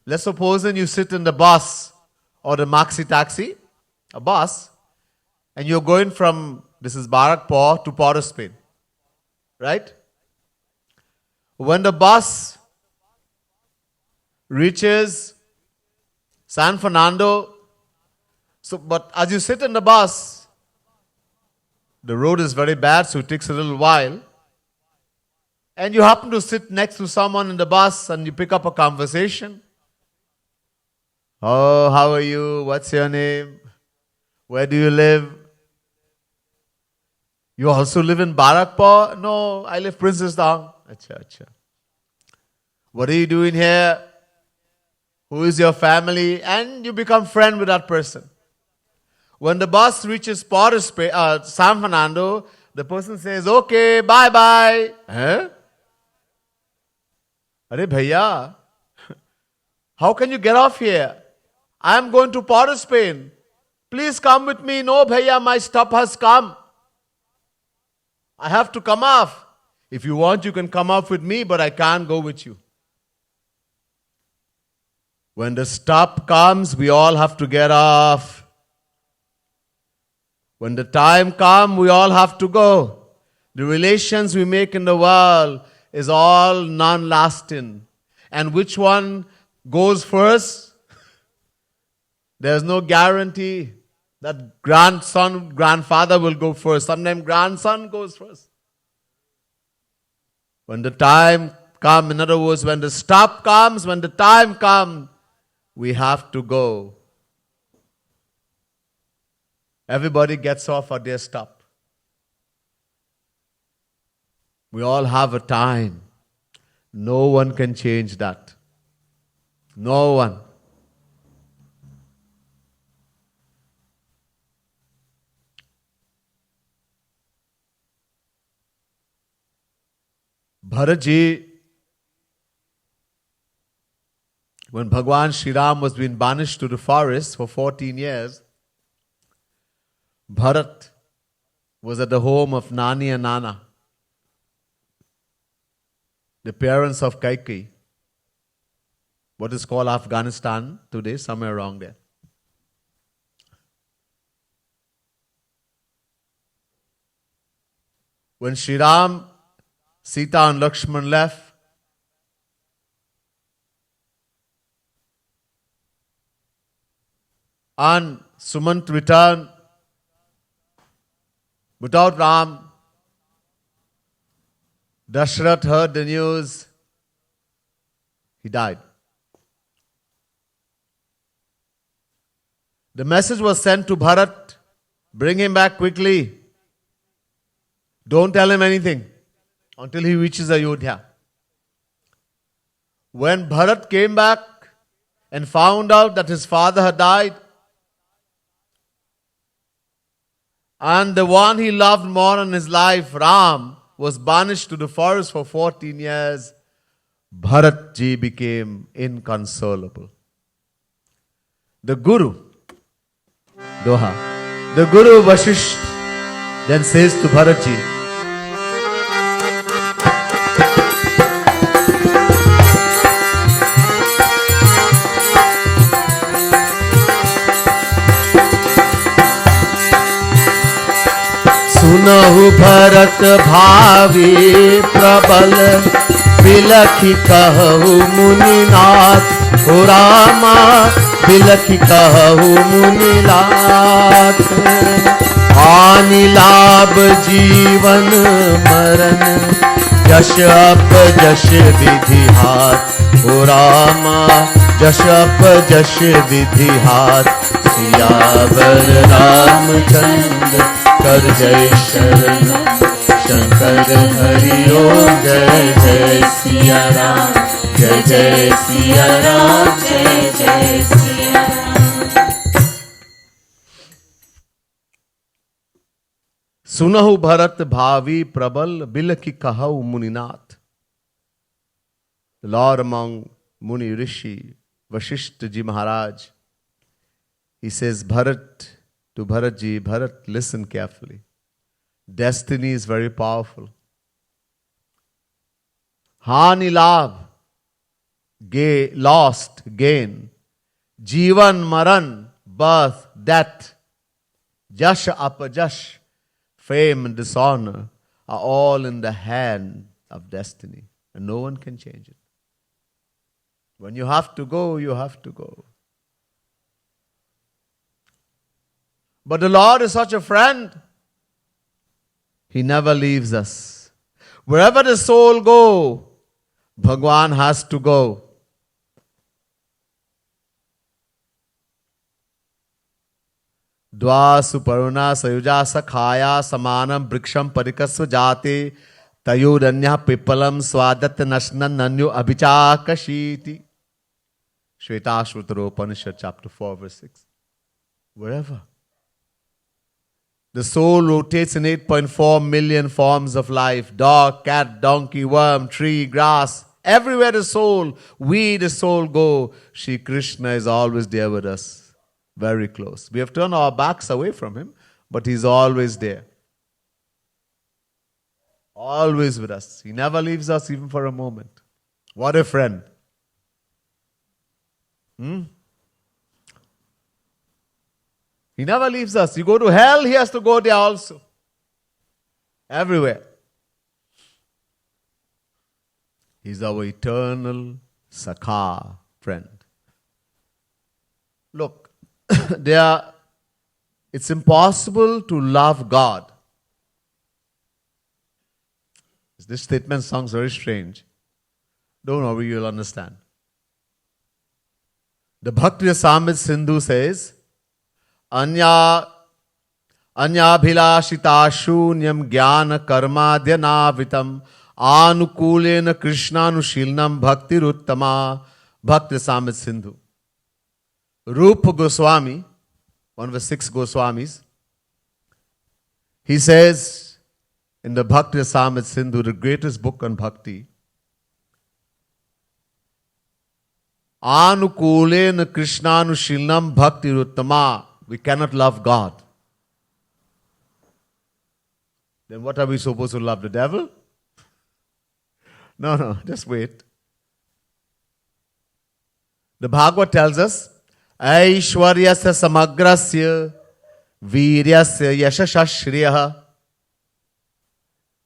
B: Let's suppose that you sit in the bus or the maxi taxi, a bus, and you're going from, this is Barakpur to Port of Spain. Right? When the bus reaches San Fernando, but as you sit in the bus, the road is very bad, so it takes a little while. And you happen to sit next to someone in the bus and you pick up a conversation. Oh, how are you? What's your name? Where do you live? You also live in Barakpur? No, I live Princess Down. Acha, acha. What are you doing here? Who is your family? And you become friend with that person. When the bus reaches San Fernando, the person says, okay, bye-bye. Huh? Arey bhaiya, how can you get off here? I am going to Port of Spain. Please come with me. No bhaiya, my stop has come. I have to come off. If you want, you can come off with me, but I can't go with you. When the stop comes, we all have to get off. When the time comes, we all have to go. The relations we make in the world is all non-lasting. And which one goes first? There's no guarantee that grandfather will go first. Sometimes grandson goes first. When the time comes, in other words, when the stop comes, when the time comes, we have to go. Everybody gets off at their stop. We all have a time. No one can change that. No one. Bharatji, when Bhagwan Sri Ram was being banished to the forest for 14 years, Bharat was at the home of Nani and Nana, the parents of Kaikeyi, what is called Afghanistan today, somewhere around there. When Sri Ram, Sita and Lakshman left, and Sumant returned without Ram, Dashrath heard the news, he died. The message was sent to Bharat, bring him back quickly. Don't tell him anything until he reaches Ayodhya. When Bharat came back and found out that his father had died, and the one he loved more in his life, Ram, was banished to the forest for 14 years, Bharat ji became inconsolable. The Guru, Doha, the Guru Vasisht then says to Bharat ji, सुनहु भरत भावी प्रबल बिलखि कहु मुनिनाथ हो रामा बिलखि कहु मुनिनाथ हानि लाभ जीवन मरण जश अप जश विधि हाथ हो रामा जश अप जश विधि हाथ सियावर रामचंद्र कर जय शरण शंकर हरि ओम जय जय सिया राम जय जय सिया राम
C: जय जय सिया राम।
B: सुनहु भरत भावी प्रबल बिलखि कहु Muninath. The Lord among Muni Rishi, Vasishtha Ji Maharaj, he says, Bharat, to Bharat ji, Bharat, listen carefully. Destiny is very powerful. Hani labh, lost, gain. Jivan maran, birth, death. Jash apajash, fame and dishonor are all in the hand of destiny. And no one can change it. When you have to go, you have to go. But the Lord is such a friend. He never leaves us. Wherever the soul go, Bhagwan has to go. Dva suparuna sayuja sakhaya samanam briksham parikasva jate tayudanya pipalam swadat nashnan nanyu abhichakashiti. Shvetashvatara Upanishad chapter 4 verse 6. Wherever. The soul rotates in 8.4 million forms of life. Dog, cat, donkey, worm, tree, grass. Everywhere the soul, we the soul go, Shri Krishna is always there with us. Very close. We have turned our backs away from him, but he's always there. Always with us. He never leaves us even for a moment. What a friend. He never leaves us. You go to hell, he has to go there also. Everywhere. He's our eternal Sakha friend. Look, it's impossible to love God. This statement sounds very strange. Don't worry, you'll understand. The Bhakti Rasamrita Sindhu says, Anya bhilashita shunyam jnana karmadhyanavitam anukulena krishnanushilanam bhaktiruttama. Bhakti Rasamrita Sindhu. Rupa Goswami, one of the 6 Goswamis, he says in the Bhakti Rasamrita Sindhu, the greatest book on bhakti, Anukulena Krishnanushilam Bhakti Ruttama. We cannot love God. Then what are we supposed to love? The devil? No, just wait. The Bhagavad tells us, Aishwaryasya samagrasya viryasya yashashashriyaha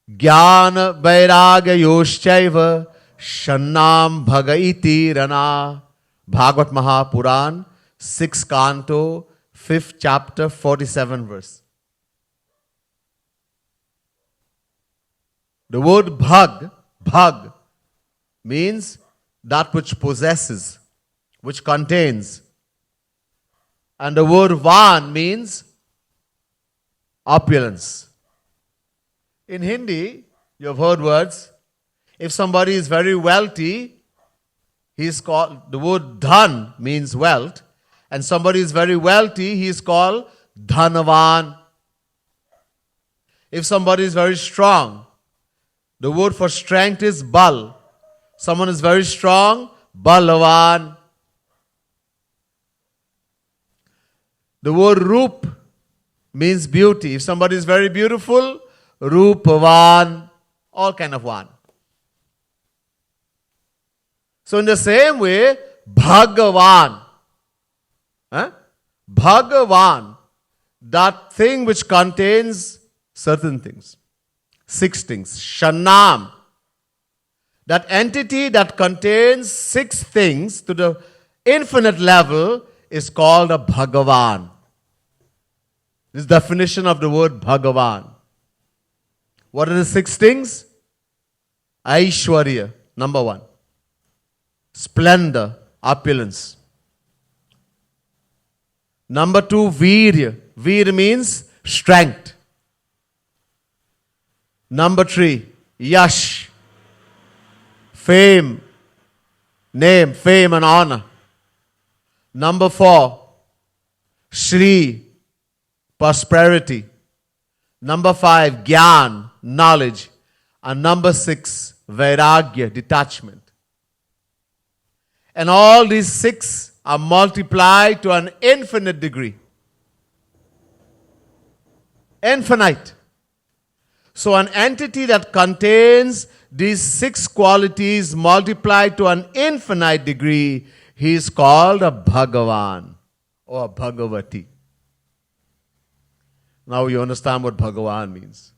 B: jnana vairagya yoshchaiva shannam bhagaiti rana. Bhagavad Mahapuran, 6th canto, 5th chapter, 47 verse. The word bhag means that which possesses, which contains. And the word van means opulence. In Hindi, you have heard words. If somebody is very wealthy, he is called, the word dhan means wealth. And somebody is very wealthy, he is called dhanavan. If somebody is very strong, the word for strength is bal. Someone is very strong, balavan. The word roop means beauty. If somebody is very beautiful, roopavan, all kind of one. So in the same way, Bhagavan, Bhagavan, that thing which contains certain things, 6 things. Shannam, that entity that contains 6 things to the infinite level is called a Bhagavan. This is the definition of the word Bhagavan. What are the 6 things? Aishwarya, number 1. Splendor, opulence. Number 2, Virya. Virya means strength. Number 3, Yash. Fame, name, fame and honor. Number 4, Shri, prosperity. Number 5, Gyan, knowledge. And number 6, Vairagya, detachment. And all these 6 are multiplied to an infinite degree. Infinite. So an entity that contains these 6 qualities multiplied to an infinite degree, he is called a Bhagavan or a Bhagavati. Now you understand what Bhagavan means.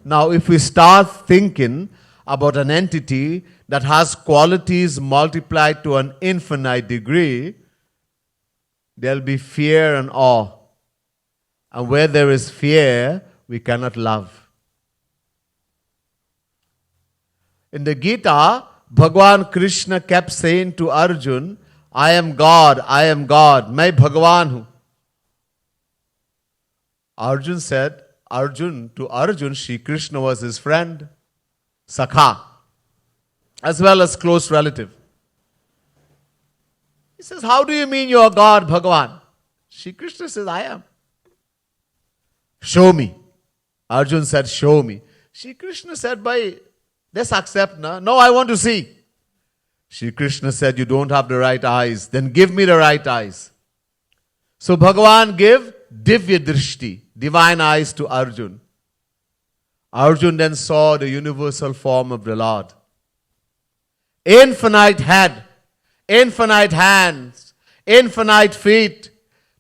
B: Now if we start thinking about an entity that has qualities multiplied to an infinite degree, there will be fear and awe. And where there is fear, we cannot love. In the Gita, Bhagavan Krishna kept saying to Arjun, I am God, मैं भगवान हूँ. Arjun said, to Arjun, Shri Krishna was his friend, Sakha, as well as close relative. He says, how do you mean you are God, Bhagavan? Shri Krishna says, I am. Show me. Arjun said, show me. Shri Krishna said, let's accept, no, I want to see. Shri Krishna said, you don't have the right eyes. Then give me the right eyes. So Bhagavan gave Divya Drishti, divine eyes to Arjun. Arjun then saw the universal form of the Lord. Infinite head, infinite hands, infinite feet,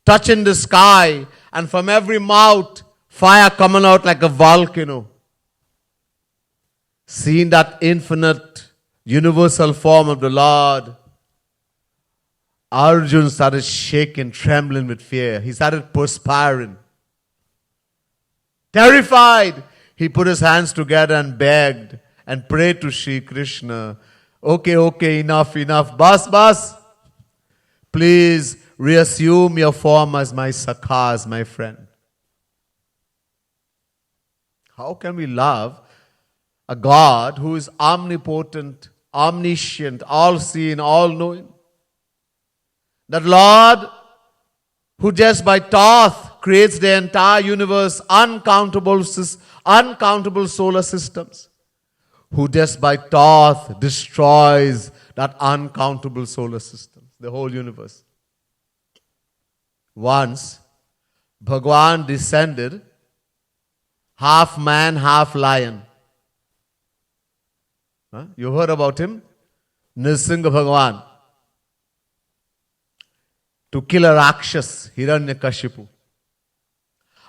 B: touching the sky, and from every mouth, fire coming out like a volcano. Seeing that infinite, universal form of the Lord, Arjun started shaking, trembling with fear. He started perspiring. Terrified, he put his hands together and begged and prayed to Shri Krishna. Okay, enough. Bas. Please reassume your form as my Sakha, as my friend. How can we love a God who is omnipotent, omniscient, all-seeing, all-knowing? That Lord who just by thought creates the entire universe, uncountable solar systems, who just by thought destroys that uncountable solar system, the whole universe. Once, Bhagwan descended, half man, half lion. You heard about him? Nrsimha Bhagwan. To kill a Rakshas, Hiranyakashipu.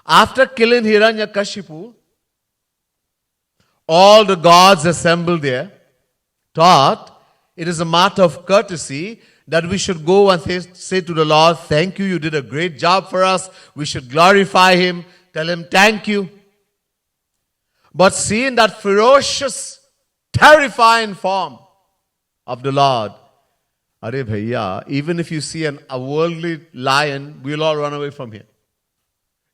B: After killing Hiranyakashipu, all the gods assembled there, thought it is a matter of courtesy that we should go and say to the Lord, thank you, you did a great job for us. We should glorify Him, tell Him thank you. But seeing that ferocious, terrifying form of the Lord, Are bhaiya, even if you see a worldly lion, we'll all run away from here.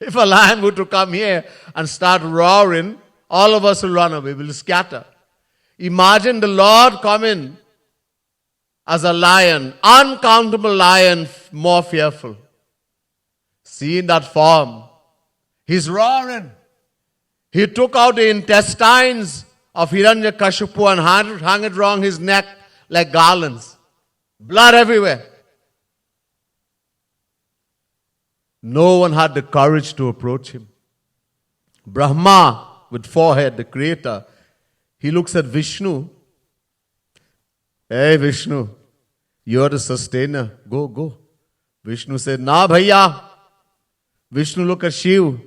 B: If a lion were to come here and start roaring, all of us will run away, we'll scatter. Imagine the Lord coming as a lion, uncountable lion, more fearful. Seeing that form, He's roaring. He took out the intestines of Hiranyakashipu and hung it around his neck like garlands. Blood everywhere. No one had the courage to approach him. Brahma, with forehead, the creator, he looks at Vishnu. Hey Vishnu, you're the sustainer. Go. Vishnu said, Nah bhaiya. Vishnu look at Shiv.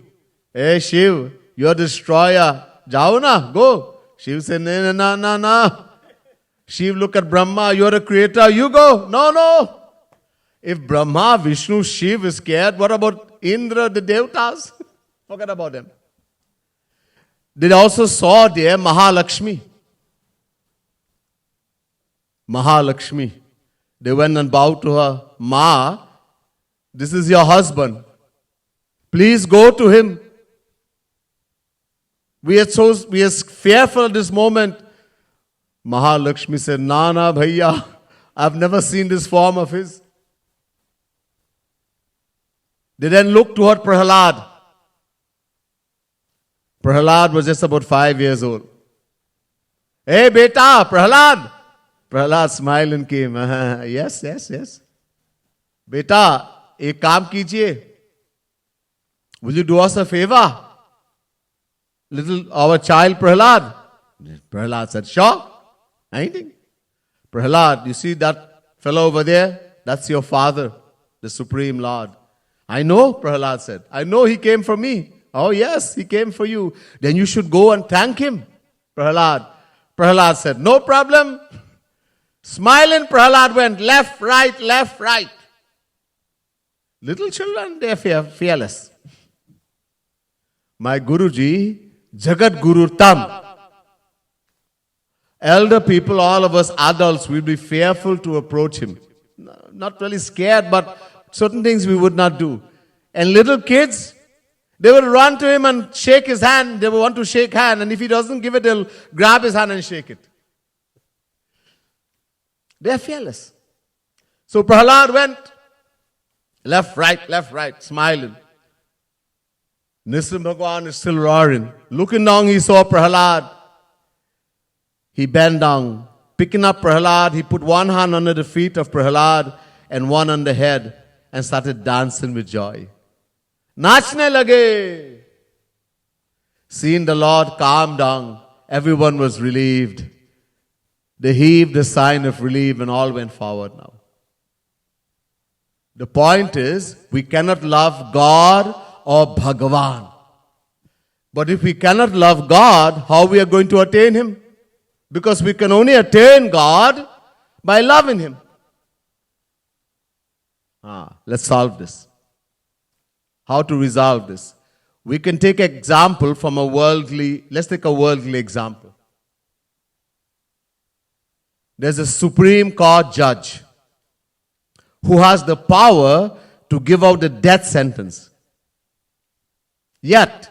B: Hey Shiv, you're the destroyer. Jao na, go. Shiv said, No. Shiv look at Brahma, you're the creator, you go. No. If Brahma, Vishnu, Shiv is scared, what about Indra, the Devatas? Forget about them. They also saw there Mahalakshmi. They went and bowed to her. Ma, this is your husband. Please go to him. We are fearful at this moment. Mahalakshmi said, Nana bhaiya, I've never seen this form of his. They then looked toward Prahlad. Prahlad was just about 5 years old. Hey beta, Prahlad. Prahlad smiled and came. Yes. Beta, ek kaam kijiye. Will you do us a favor? Our child Prahlad. Prahlad said, sure. Anything. Prahlad, you see that fellow over there? That's your father, the Supreme Lord. I know, Prahlad said. I know he came for me. Oh yes, he came for you. Then you should go and thank him, Prahlad. Prahlad said, no problem. Smiling, Prahlad went left, right. Little children, they are fearless. My Guruji, Jagat Guru Tam. Elder people, all of us adults, will be fearful to approach him. Not really scared, but certain things we would not do. And little kids, they will run to him and shake his hand. They will want to shake hand, and if he doesn't give it, they'll grab his hand and shake it. They are fearless. So Prahlad went left, right, smiling. Nrsimha Bhagwan is still roaring. Looking down, he saw Prahlad. He bent down. Picking up Prahlad, he put one hand under the feet of Prahlad and one on the head and started dancing with joy. Nachne lage. Seeing the Lord calm down, everyone was relieved. They heaved a sign of relief and all went forward now. The point is, we cannot love God or Bhagavan. But if we cannot love God, how we are going to attain Him? Because we can only attain God by loving Him. Let's solve this. How to resolve this? We can take an example from let's take a worldly example. There's a Supreme Court judge who has the power to give out the death sentence. Yet,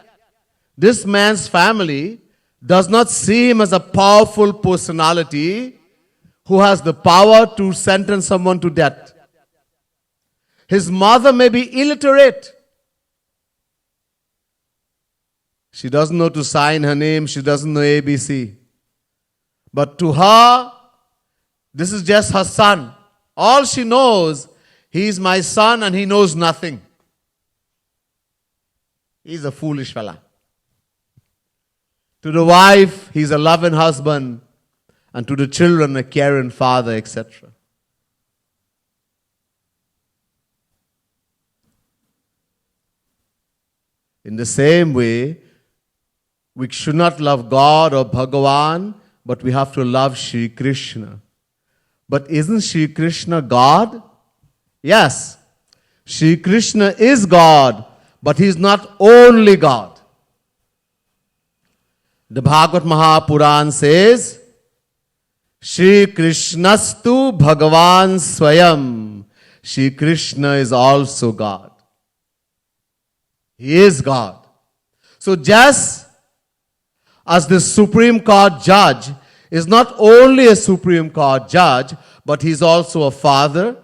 B: this man's family does not see him as a powerful personality who has the power to sentence someone to death. His mother may be illiterate. She doesn't know to sign her name. She doesn't know ABC. But to her, this is just her son. All she knows, he is my son and he knows nothing. He's a foolish fella. To the wife, he's a loving husband. And to the children, a caring father, etc. In the same way, we should not love God or Bhagavan, but we have to love Shri Krishna. But isn't Shri Krishna God? Yes. Shri Krishna is God, but he is not only God. The Bhagavad Mahapuran says, Shri Krishnastu Bhagavan Swayam. Shri Krishna is also God. He is God. So just as the Supreme Court judge is not only a Supreme Court judge, but he is also a father,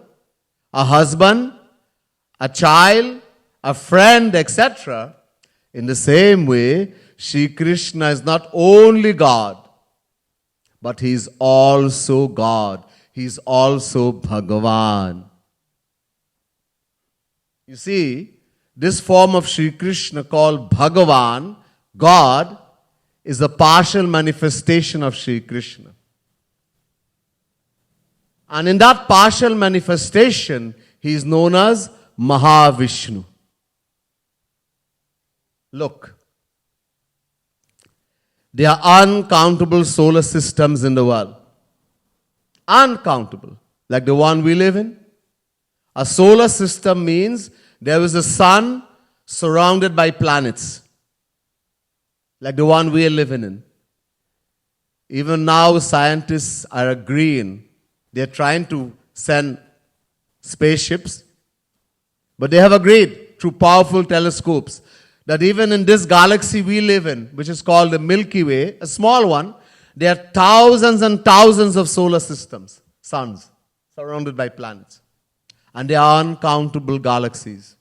B: a husband, a child, a friend, etc. In the same way, Shri Krishna is not only God, but he is also God. He is also Bhagavan. You see, this form of Shri Krishna called Bhagavan, God, is a partial manifestation of Shri Krishna. And in that partial manifestation, he is known as Mahavishnu. Look, there are uncountable solar systems in the world. Uncountable. Like the one we live in. A solar system means there is a sun surrounded by planets, like the one we are living in. Even now, scientists are agreeing. They're trying to send spaceships, but they have agreed through powerful telescopes that even in this galaxy we live in, which is called the Milky Way, a small one, there are thousands and thousands of solar systems, suns, surrounded by planets. And there are uncountable galaxies.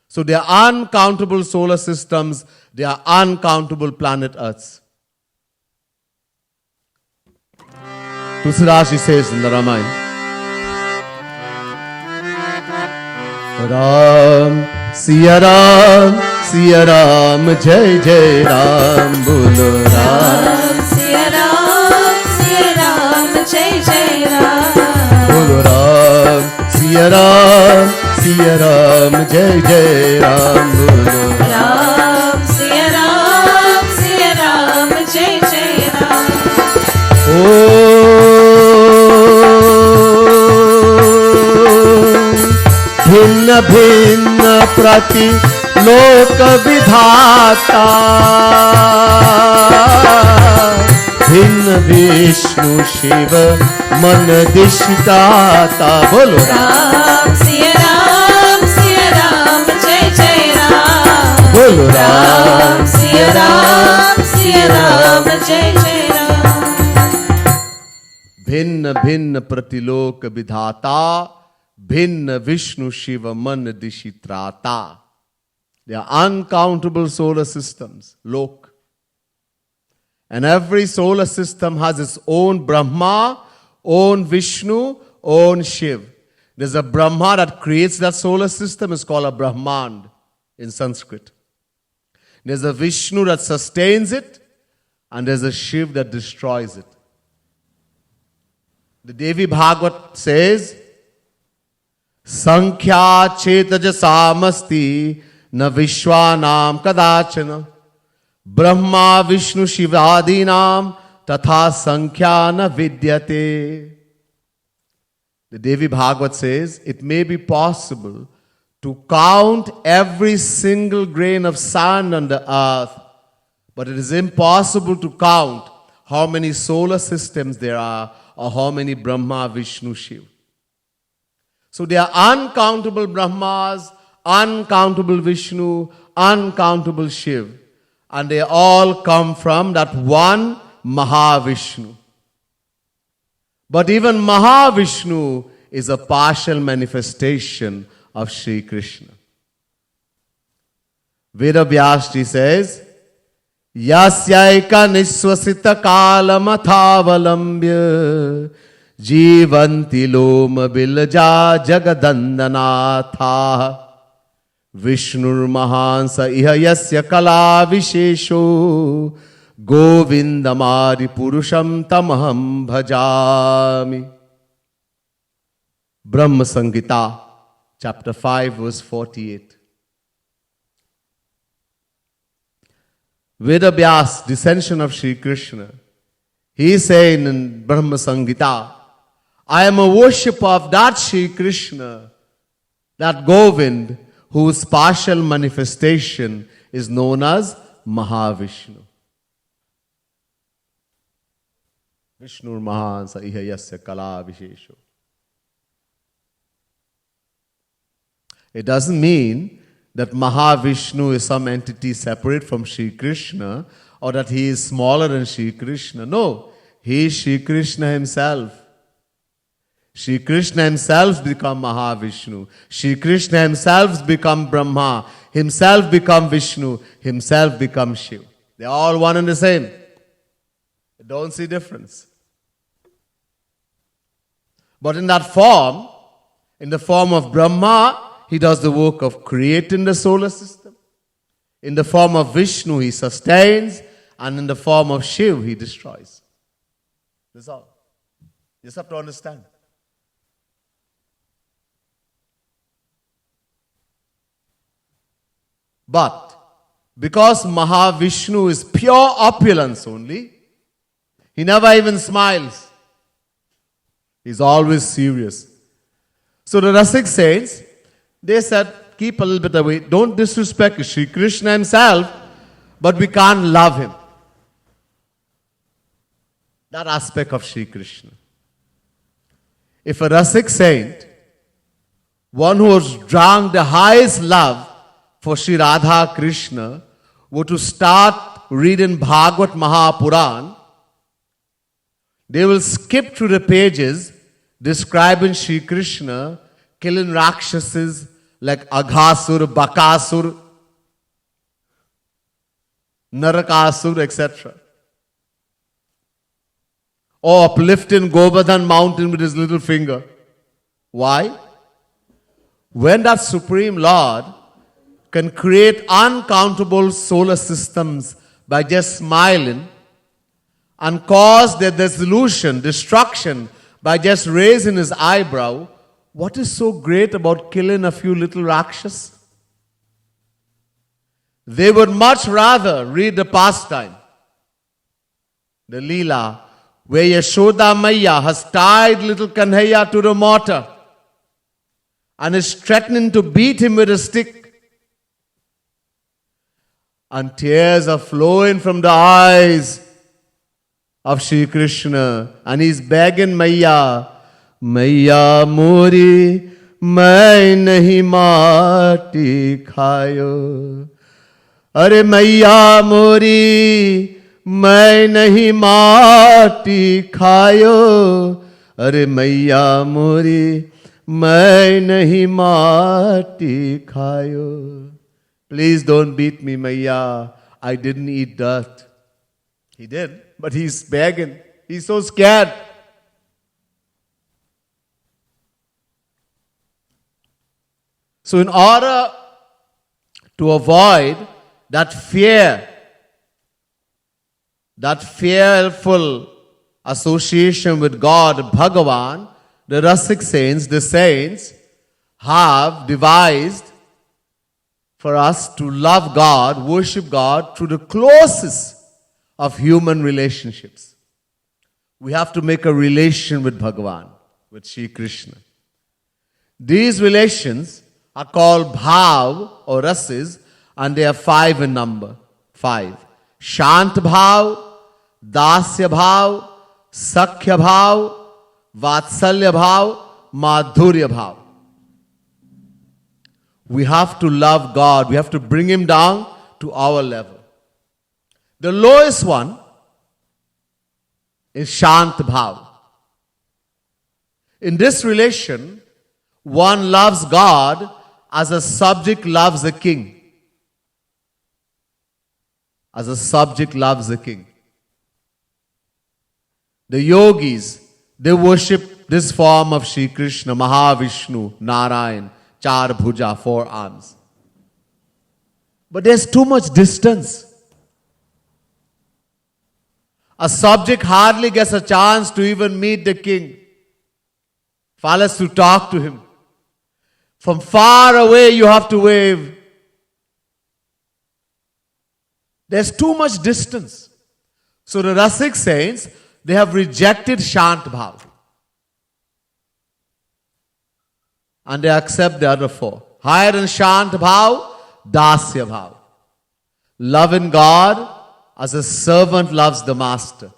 B: So there are uncountable solar systems, there are uncountable planet Earths. Tulsidas says in the Ramayana, Ram, Siya Ram, Jai Jai Ram, Bolo Ram.
C: Siya Ram, Jai Jai Ram.
B: Bolo Ram, Siya Ram, Jai Jai Ram, Bolo
C: Ram, Siya Ram, Jai Jai Ram.
B: भिन्न भिन्न प्रति लोक विधाता भिन्न विष्णु शिव मन दिशदाता बोलो
C: Ram, Siya Ram, Jai Jai Ram.
B: बोलो
C: Ram, Siya Ram, Jai Jai Ram.
B: भिन्न भिन्न प्रतिलोक विधाता भिन्न विष्णु शिव मन दिशित्राता. There are uncountable solar systems, lok. And every solar system has its own Brahma, own Vishnu, own Shiv. There's a Brahma that creates that solar system, it's called a Brahmand in Sanskrit. There's a Vishnu that sustains it, and there's a Shiv that destroys it. The Devi Bhagavat says, Sankhya chetaja samasti na vishwanam kadachana Brahma Vishnu Shivadinam tatha sankhya na vidyate. The Devi Bhagavat says, it may be possible to count every single grain of sand on the earth, but it is impossible to count how many solar systems there are or how many Brahma, Vishnu, Shiv. So there are uncountable Brahmas, uncountable Vishnu, uncountable Shiv. And they all come from that one Mahavishnu. But even Mahavishnu is a partial manifestation of Sri Krishna. Vedavyasji says,
A: Yasyayika niswasita kalamatavalambya Jivanti loma bilja jagadandanatha Vishnur mahansa iha yasya kala vishesho Govindamadi purusham tamaham bhajami. Brahma Samhita, chapter 5, verse 48. Vedavyas, descension of Sri Krishna, he is saying in Brahma Samhita, I am a worshipper of that Sri Krishna, that Govind, whose partial manifestation is known as Mahavishnu. Vishnur Mahansa iha yasya kala vishesho. It doesn't mean that Mahavishnu is some entity separate from Sri Krishna or that he is smaller than Sri Krishna. No, he is Sri Krishna himself. Sri Krishna himself become Mahavishnu. Sri Krishna himself become Brahma. Himself become Vishnu. Himself become Shiv. They are all one and the same. Don't see difference. But in that form, in the form of Brahma, he does the work of creating the solar system. In the form of Vishnu, he sustains. And in the form of Shiv, he destroys. That's all. You just have to understand. But because Mahavishnu is pure opulence only, he never even smiles. He's always serious. So the Rasik saints, they said, keep a little bit away. Don't disrespect Sri Krishna himself, but we can't love him. That aspect of Sri Krishna. If a Rasik saint, one who has drunk the highest love for Sri Radha Krishna, were to start reading Bhagavad Mahapuran, they will skip through the pages describing Sri Krishna killing Rakshasas like Aghasur, Bakasur, Narakasur, etc. Or uplifting Govardhan mountain with his little finger. Why? When that Supreme Lord can create uncountable solar systems by just smiling and cause their dissolution, destruction by just raising his eyebrow, what is so great about killing a few little Rakshas? They would much rather read the pastime, the Leela, where Yashoda Maya has tied little Kanhaiya to the mortar and is threatening to beat him with a stick. And tears are flowing from the eyes of Sri Krishna. And he's begging Maya, Maya Mori, main nahi maati khayo. Are Maya Mori, main nahi maati khayo. Are Maya Mori, main nahi maati khayo. Please don't beat me, Maya. I didn't eat dirt. He did, but he's begging. He's so scared. So in order to avoid that fearful association with God, Bhagavan, the Rasik saints, the saints, have devised for us to love God, worship God through the closest of human relationships. We have to make a relation with Bhagavan, with Sri Krishna. These relations are called bhav or rasis, and they are 5 in number. 5. Shant bhav, dasya bhav, sakhya bhav, vatsalya bhav, madhurya bhav. We have to love God. We have to bring Him down to our level. The lowest one is Shant Bhav. In this relation, one loves God as a subject loves a king.
B: as a subject loves the king. The yogis, they worship this form of Shri Krishna, Mahavishnu, Narayan, Char Bhuja, 4 arms. But there's too much distance. A subject hardly gets a chance to even meet the king, far less to talk to him. From far away you have to wave. There's too much distance. So the Rasik saints, they have rejected Shant Bhav. And they accept the other 4. Higher than Shant Bhav, Dasya Bhav. Love in God as a servant loves the master.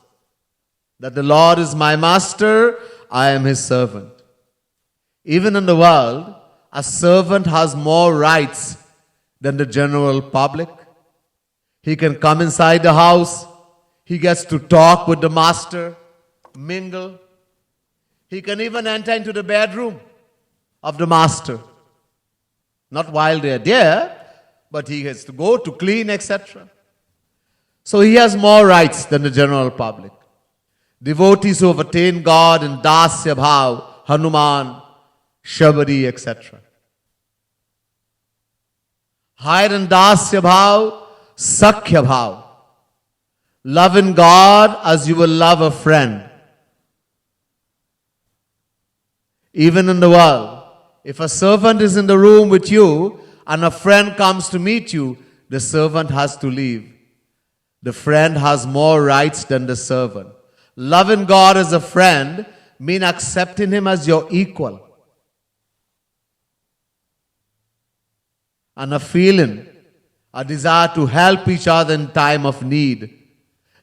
B: That the Lord is my master, I am his servant. Even in the world, a servant has more rights than the general public. He can come inside the house. He gets to talk with the master, mingle. He can even enter into the bedroom of the master. Not while they are there, but he has to go to clean, etc. So he has more rights than the general public. Devotees who have attained God in Dasya Bhav, Hanuman, Shabari, etc. Higher than Dasya Bhav, Sakhya Bhav. Love in God as you will love a friend. Even in the world, if a servant is in the room with you and a friend comes to meet you, the servant has to leave. The friend has more rights than the servant. Loving God as a friend means accepting him as your equal. And a feeling, a desire to help each other in time of need.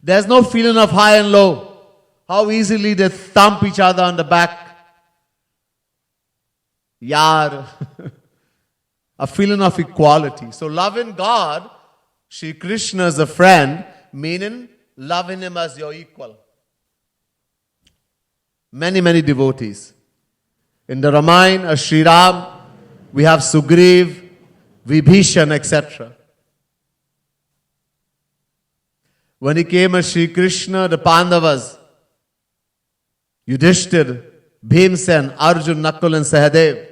B: There's no feeling of high and low. How easily they thump each other on the back. Yar. A feeling of equality. So loving God, Shri Krishna as a friend, meaning loving him as your equal. Many, many devotees. In the Ramayana, as Sri Ram, we have Sugriv, Vibhishan, etc. When he came as Shri Krishna, the Pandavas, Yudhishthir, Bhimsen, Arjun, Nakul and Sahadev,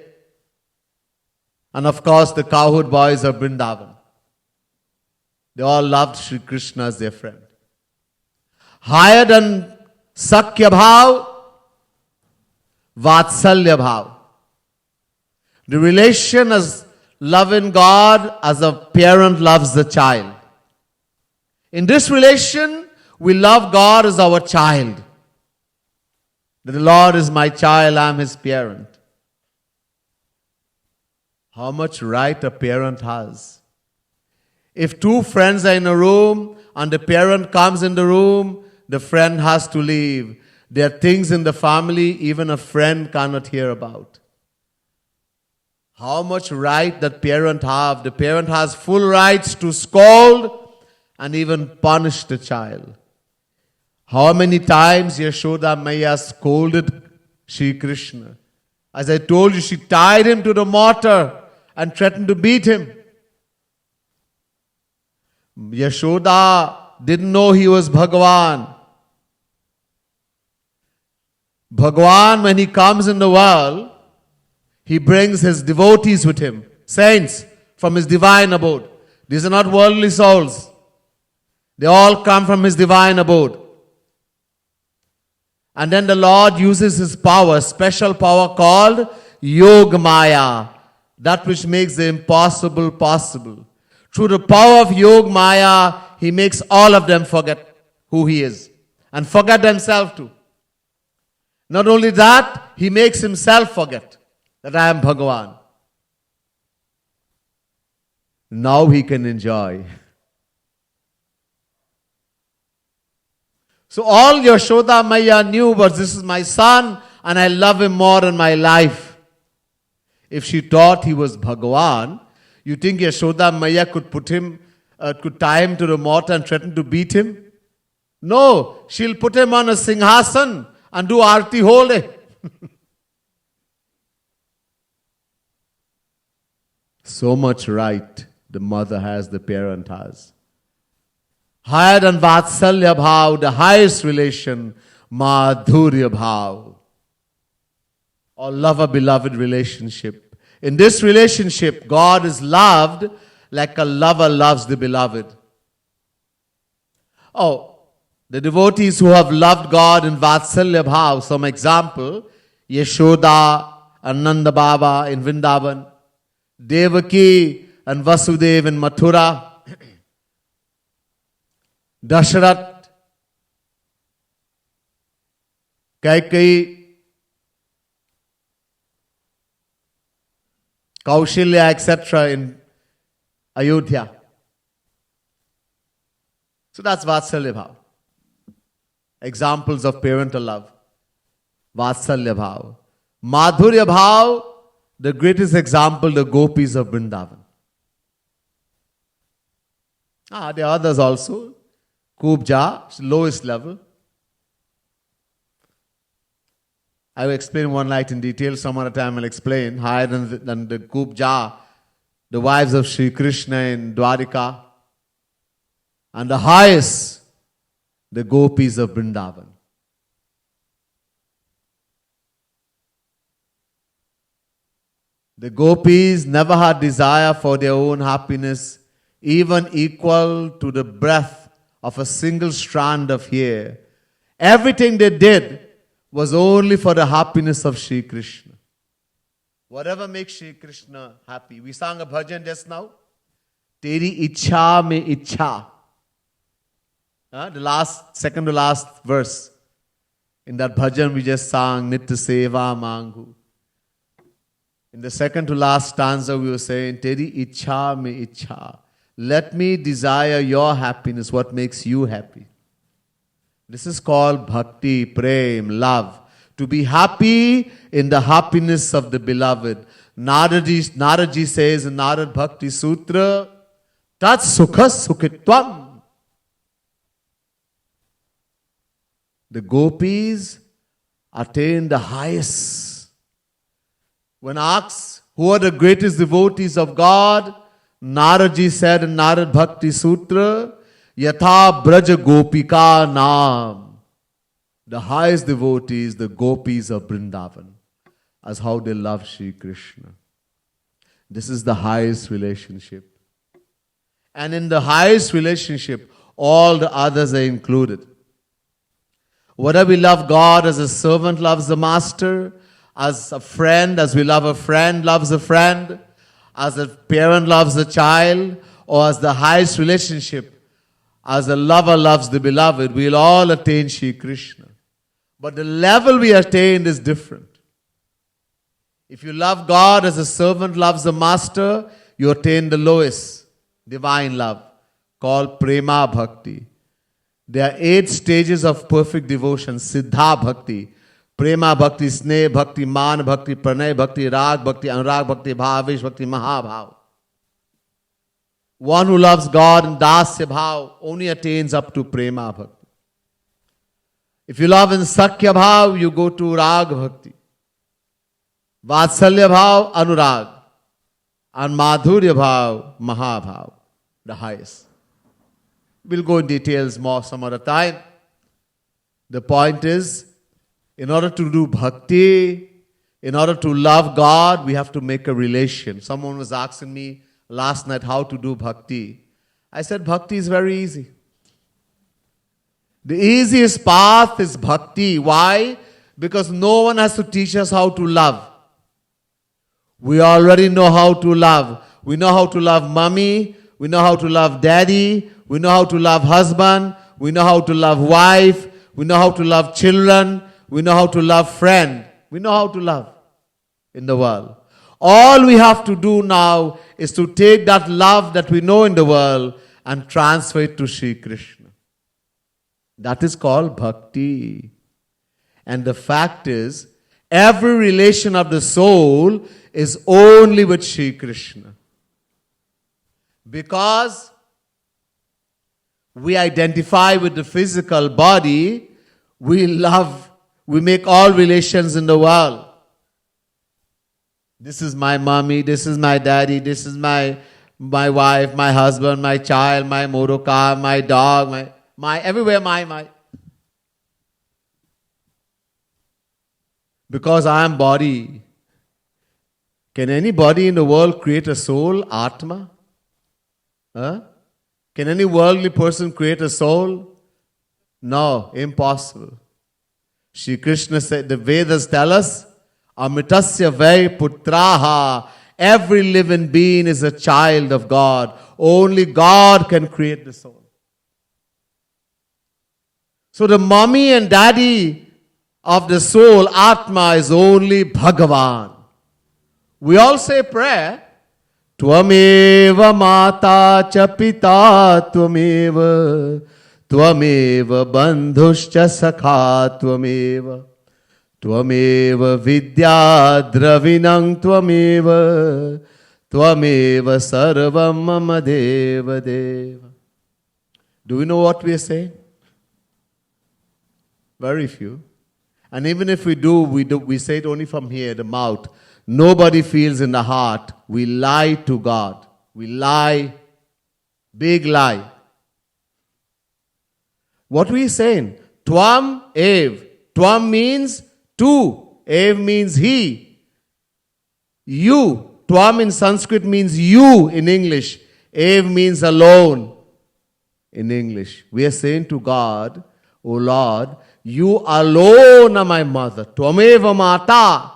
B: and of course the cowherd boys of Vrindavan. They all loved Shri Krishna as their friend. Higher than Sakhya Bhav, Vatsalya Bhav. The relation as loving God as a parent loves the child. In this relation, we love God as our child. That the Lord is my child, I am his parent. How much right a parent has. If 2 friends are in a room and the parent comes in the room, the friend has to leave. There are things in the family even a friend cannot hear about. How much right that parent have. The parent has full rights to scold and even punish the child. How many times Yashoda Maya scolded Shri Krishna. As I told you, she tied him to the mortar and threatened to beat him. Yashoda didn't know he was Bhagavan. Bhagavan, when he comes in the world, he brings his devotees with him, saints from his divine abode. These are not worldly souls. They all come from his divine abode. And then the Lord uses his power, special power called Yog Maya, that which makes the impossible possible. Through the power of Yog Maya, he makes all of them forget who he is and forget themselves too. Not only that, he makes himself forget that I am Bhagavan. Now he can enjoy. So all Yashoda Maya knew was, this is my son and I love him more than my life. If she thought he was Bhagavan, you think Yashoda Maya could could tie him to the mortar and threaten to beat him? No, she'll put him on a singhasan and do arti whole day. So much right the mother has, the parent has. Higher than Vatsalya Bhav, the highest relation, Madhurya Bhav, or lover-beloved relationship. In this relationship, God is loved like a lover loves the beloved. Oh, the devotees who have loved God in Vatsalya Bhav, some example, Yashoda and Nanda Baba in Vrindavan, Devaki and Vasudev in Mathura, Dasharath, Kaikeyi, Kaushilya, etc. in Ayodhya. So that's Vatsalya Bhav. Examples of parental love. Vatsalya Bhav. Madhurya Bhav, the greatest example, the gopis of Vrindavan. There are others also. Kubja, lowest level. I will explain one night in detail. Some other time I'll explain. Higher than the Kubja, the wives of Sri Krishna in Dwarika. And the highest, the gopis of Vrindavan. The gopis never had desire for their own happiness, even equal to the breath of a single strand of hair. Everything they did was only for the happiness of Sri Krishna. Whatever makes Sri Krishna happy. We sang a bhajan just now. Teri ichha mein ichha. The second to last verse. In that bhajan we just sang Nitya Seva Mangu. In the second to last stanza we were saying Teri ichha mein ichha. Let me desire your happiness, what makes you happy. This is called bhakti, prem, love. To be happy in the happiness of the beloved. Naraji says in Narad Bhakti Sutra, Tat sukha sukhitvam. The gopis attain the highest. When asked who are the greatest devotees of God, Naraji said in Narad Bhakti Sutra, Yatha Braja Gopika Naam. The highest devotees, the gopis of Vrindavan, as how they love Sri Krishna. This is the highest relationship. And in the highest relationship, all the others are included. Whether we love God as a servant loves the master, as a friend, as we love a friend loves a friend, as a parent loves a child, or as the highest relationship, as a lover loves the beloved, we'll all attain Shri Krishna. But the level we attain is different. If you love God as a servant loves the master, you attain the lowest divine love, called Prema Bhakti. There are 8 stages of perfect devotion. Siddha Bhakti, Prema Bhakti, Sneh Bhakti, Man Bhakti, Pranay Bhakti, Rag Bhakti, Anurag Bhakti, Bhavesh Bhakti, Mahabhav. One who loves God in Dasya Bhav only attains up to Prema Bhakti. If you love in Sakya Bhav, you go to Rag Bhakti. Vatsalya Bhav, Anurag. And Madhurya Bhav, Mahabhav, the highest. We'll go in details more some other time. The point is, in order to do bhakti, in order to love God, we have to make a relation. Someone was asking me last night how to do bhakti. I said bhakti is very easy. The easiest path is bhakti. Why? Because no one has to teach us how to love. We already know how to love. We know how to love mommy. We know how to love daddy. We know how to love husband. We know how to love wife. We know how to love children. We know how to love friend. We know how to love in the world. All we have to do now is to take that love that we know in the world and transfer it to Sri Krishna. That is called bhakti. And the fact is, every relation of the soul is only with Sri Krishna. Because we identify with the physical body, we make all relations in the world. This is my mommy, this is my daddy, this is my my wife, my husband, my child, my motor car, my dog, my everywhere, my. Because I am body. Can anybody in the world create a soul, Atma? Huh? Can any worldly person create a soul? No, impossible. Shri Krishna said, the Vedas tell us, Amitasya Vai Putraha. Every living being is a child of God. Only God can create the soul. So the mommy and daddy of the soul, Atma, is only Bhagavan. We all say prayer. Tvameva mata cha pita tvameva. Tvameva bandhuscha sakha tvameva. Tvameva vidya dravinam tvameva. Tvameva sarvam mama deva deva. Do you know what we are saying? Very few. And even if we do, we say it only from here, the mouth. Nobody feels in the heart. We lie to God. We lie. Big lie. What we saying? Tvam ev. Tvam means two. Ev means he. You. Tvam in Sanskrit means you in English. Ev means alone in English. We are saying to God, O Lord, you alone are my mother. Tvameva mata.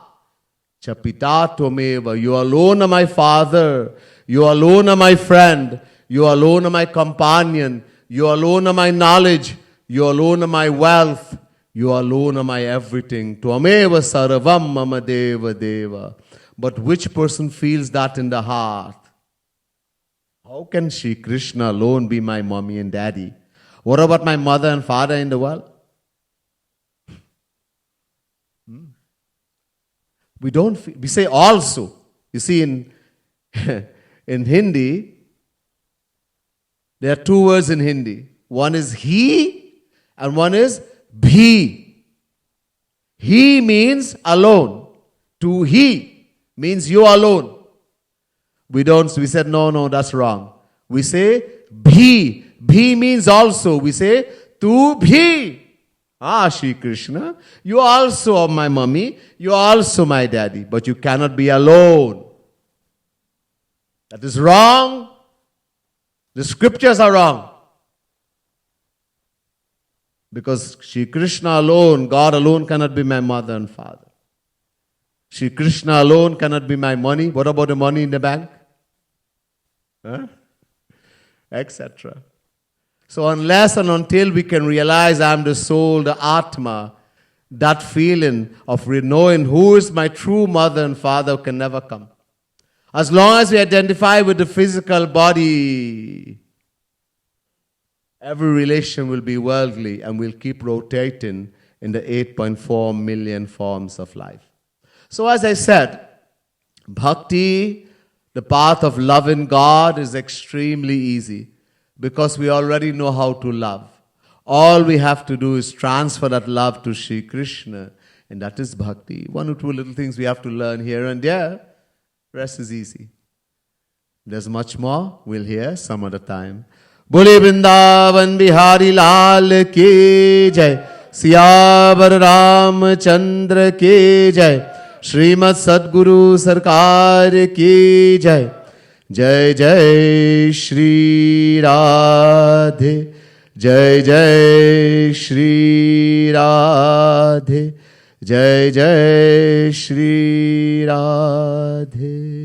B: Chapita tvameva. You alone are my father. You alone are my friend. You alone are my companion. You alone are my knowledge. You alone are my wealth. You alone are my everything. Tvameva sarvam mama deva deva. But which person feels that in the heart? How can Shri Krishna alone be my mommy and daddy? What about my mother and father in the world? We don't. We say also. You see, in Hindi, there are two words in Hindi. One is he, and one is bhi. He means alone. To he means you alone. We don't. We said no, that's wrong. We say bhi. Bhi means also. We say tu bhi. Ah, Shri Krishna, you also are my mommy, you are also my daddy, but you cannot be alone. That is wrong. The scriptures are wrong. Because Shri Krishna alone, God alone cannot be my mother and father. Shri Krishna alone cannot be my money. What about the money in the bank? Huh? Etc. So unless and until we can realize I am the soul, the Atma, that feeling of knowing who is my true mother and father can never come. As long as we identify with the physical body, every relation will be worldly and will keep rotating in the 8.4 million forms of life. So as I said, bhakti, the path of loving God, is extremely easy. Because we already know how to love. All we have to do is transfer that love to Shri Krishna. And that is bhakti. One or two little things we have to learn here and there. Rest is easy. There's much more. We'll hear some other time. Bole Vrindavan Bihari Lal ki jai. Siyavar Ramchandra ki jai. Srimad Sadguru Sarkar ki jai. जय जय श्री राधे जय जय श्री राधे जय जय श्री राधे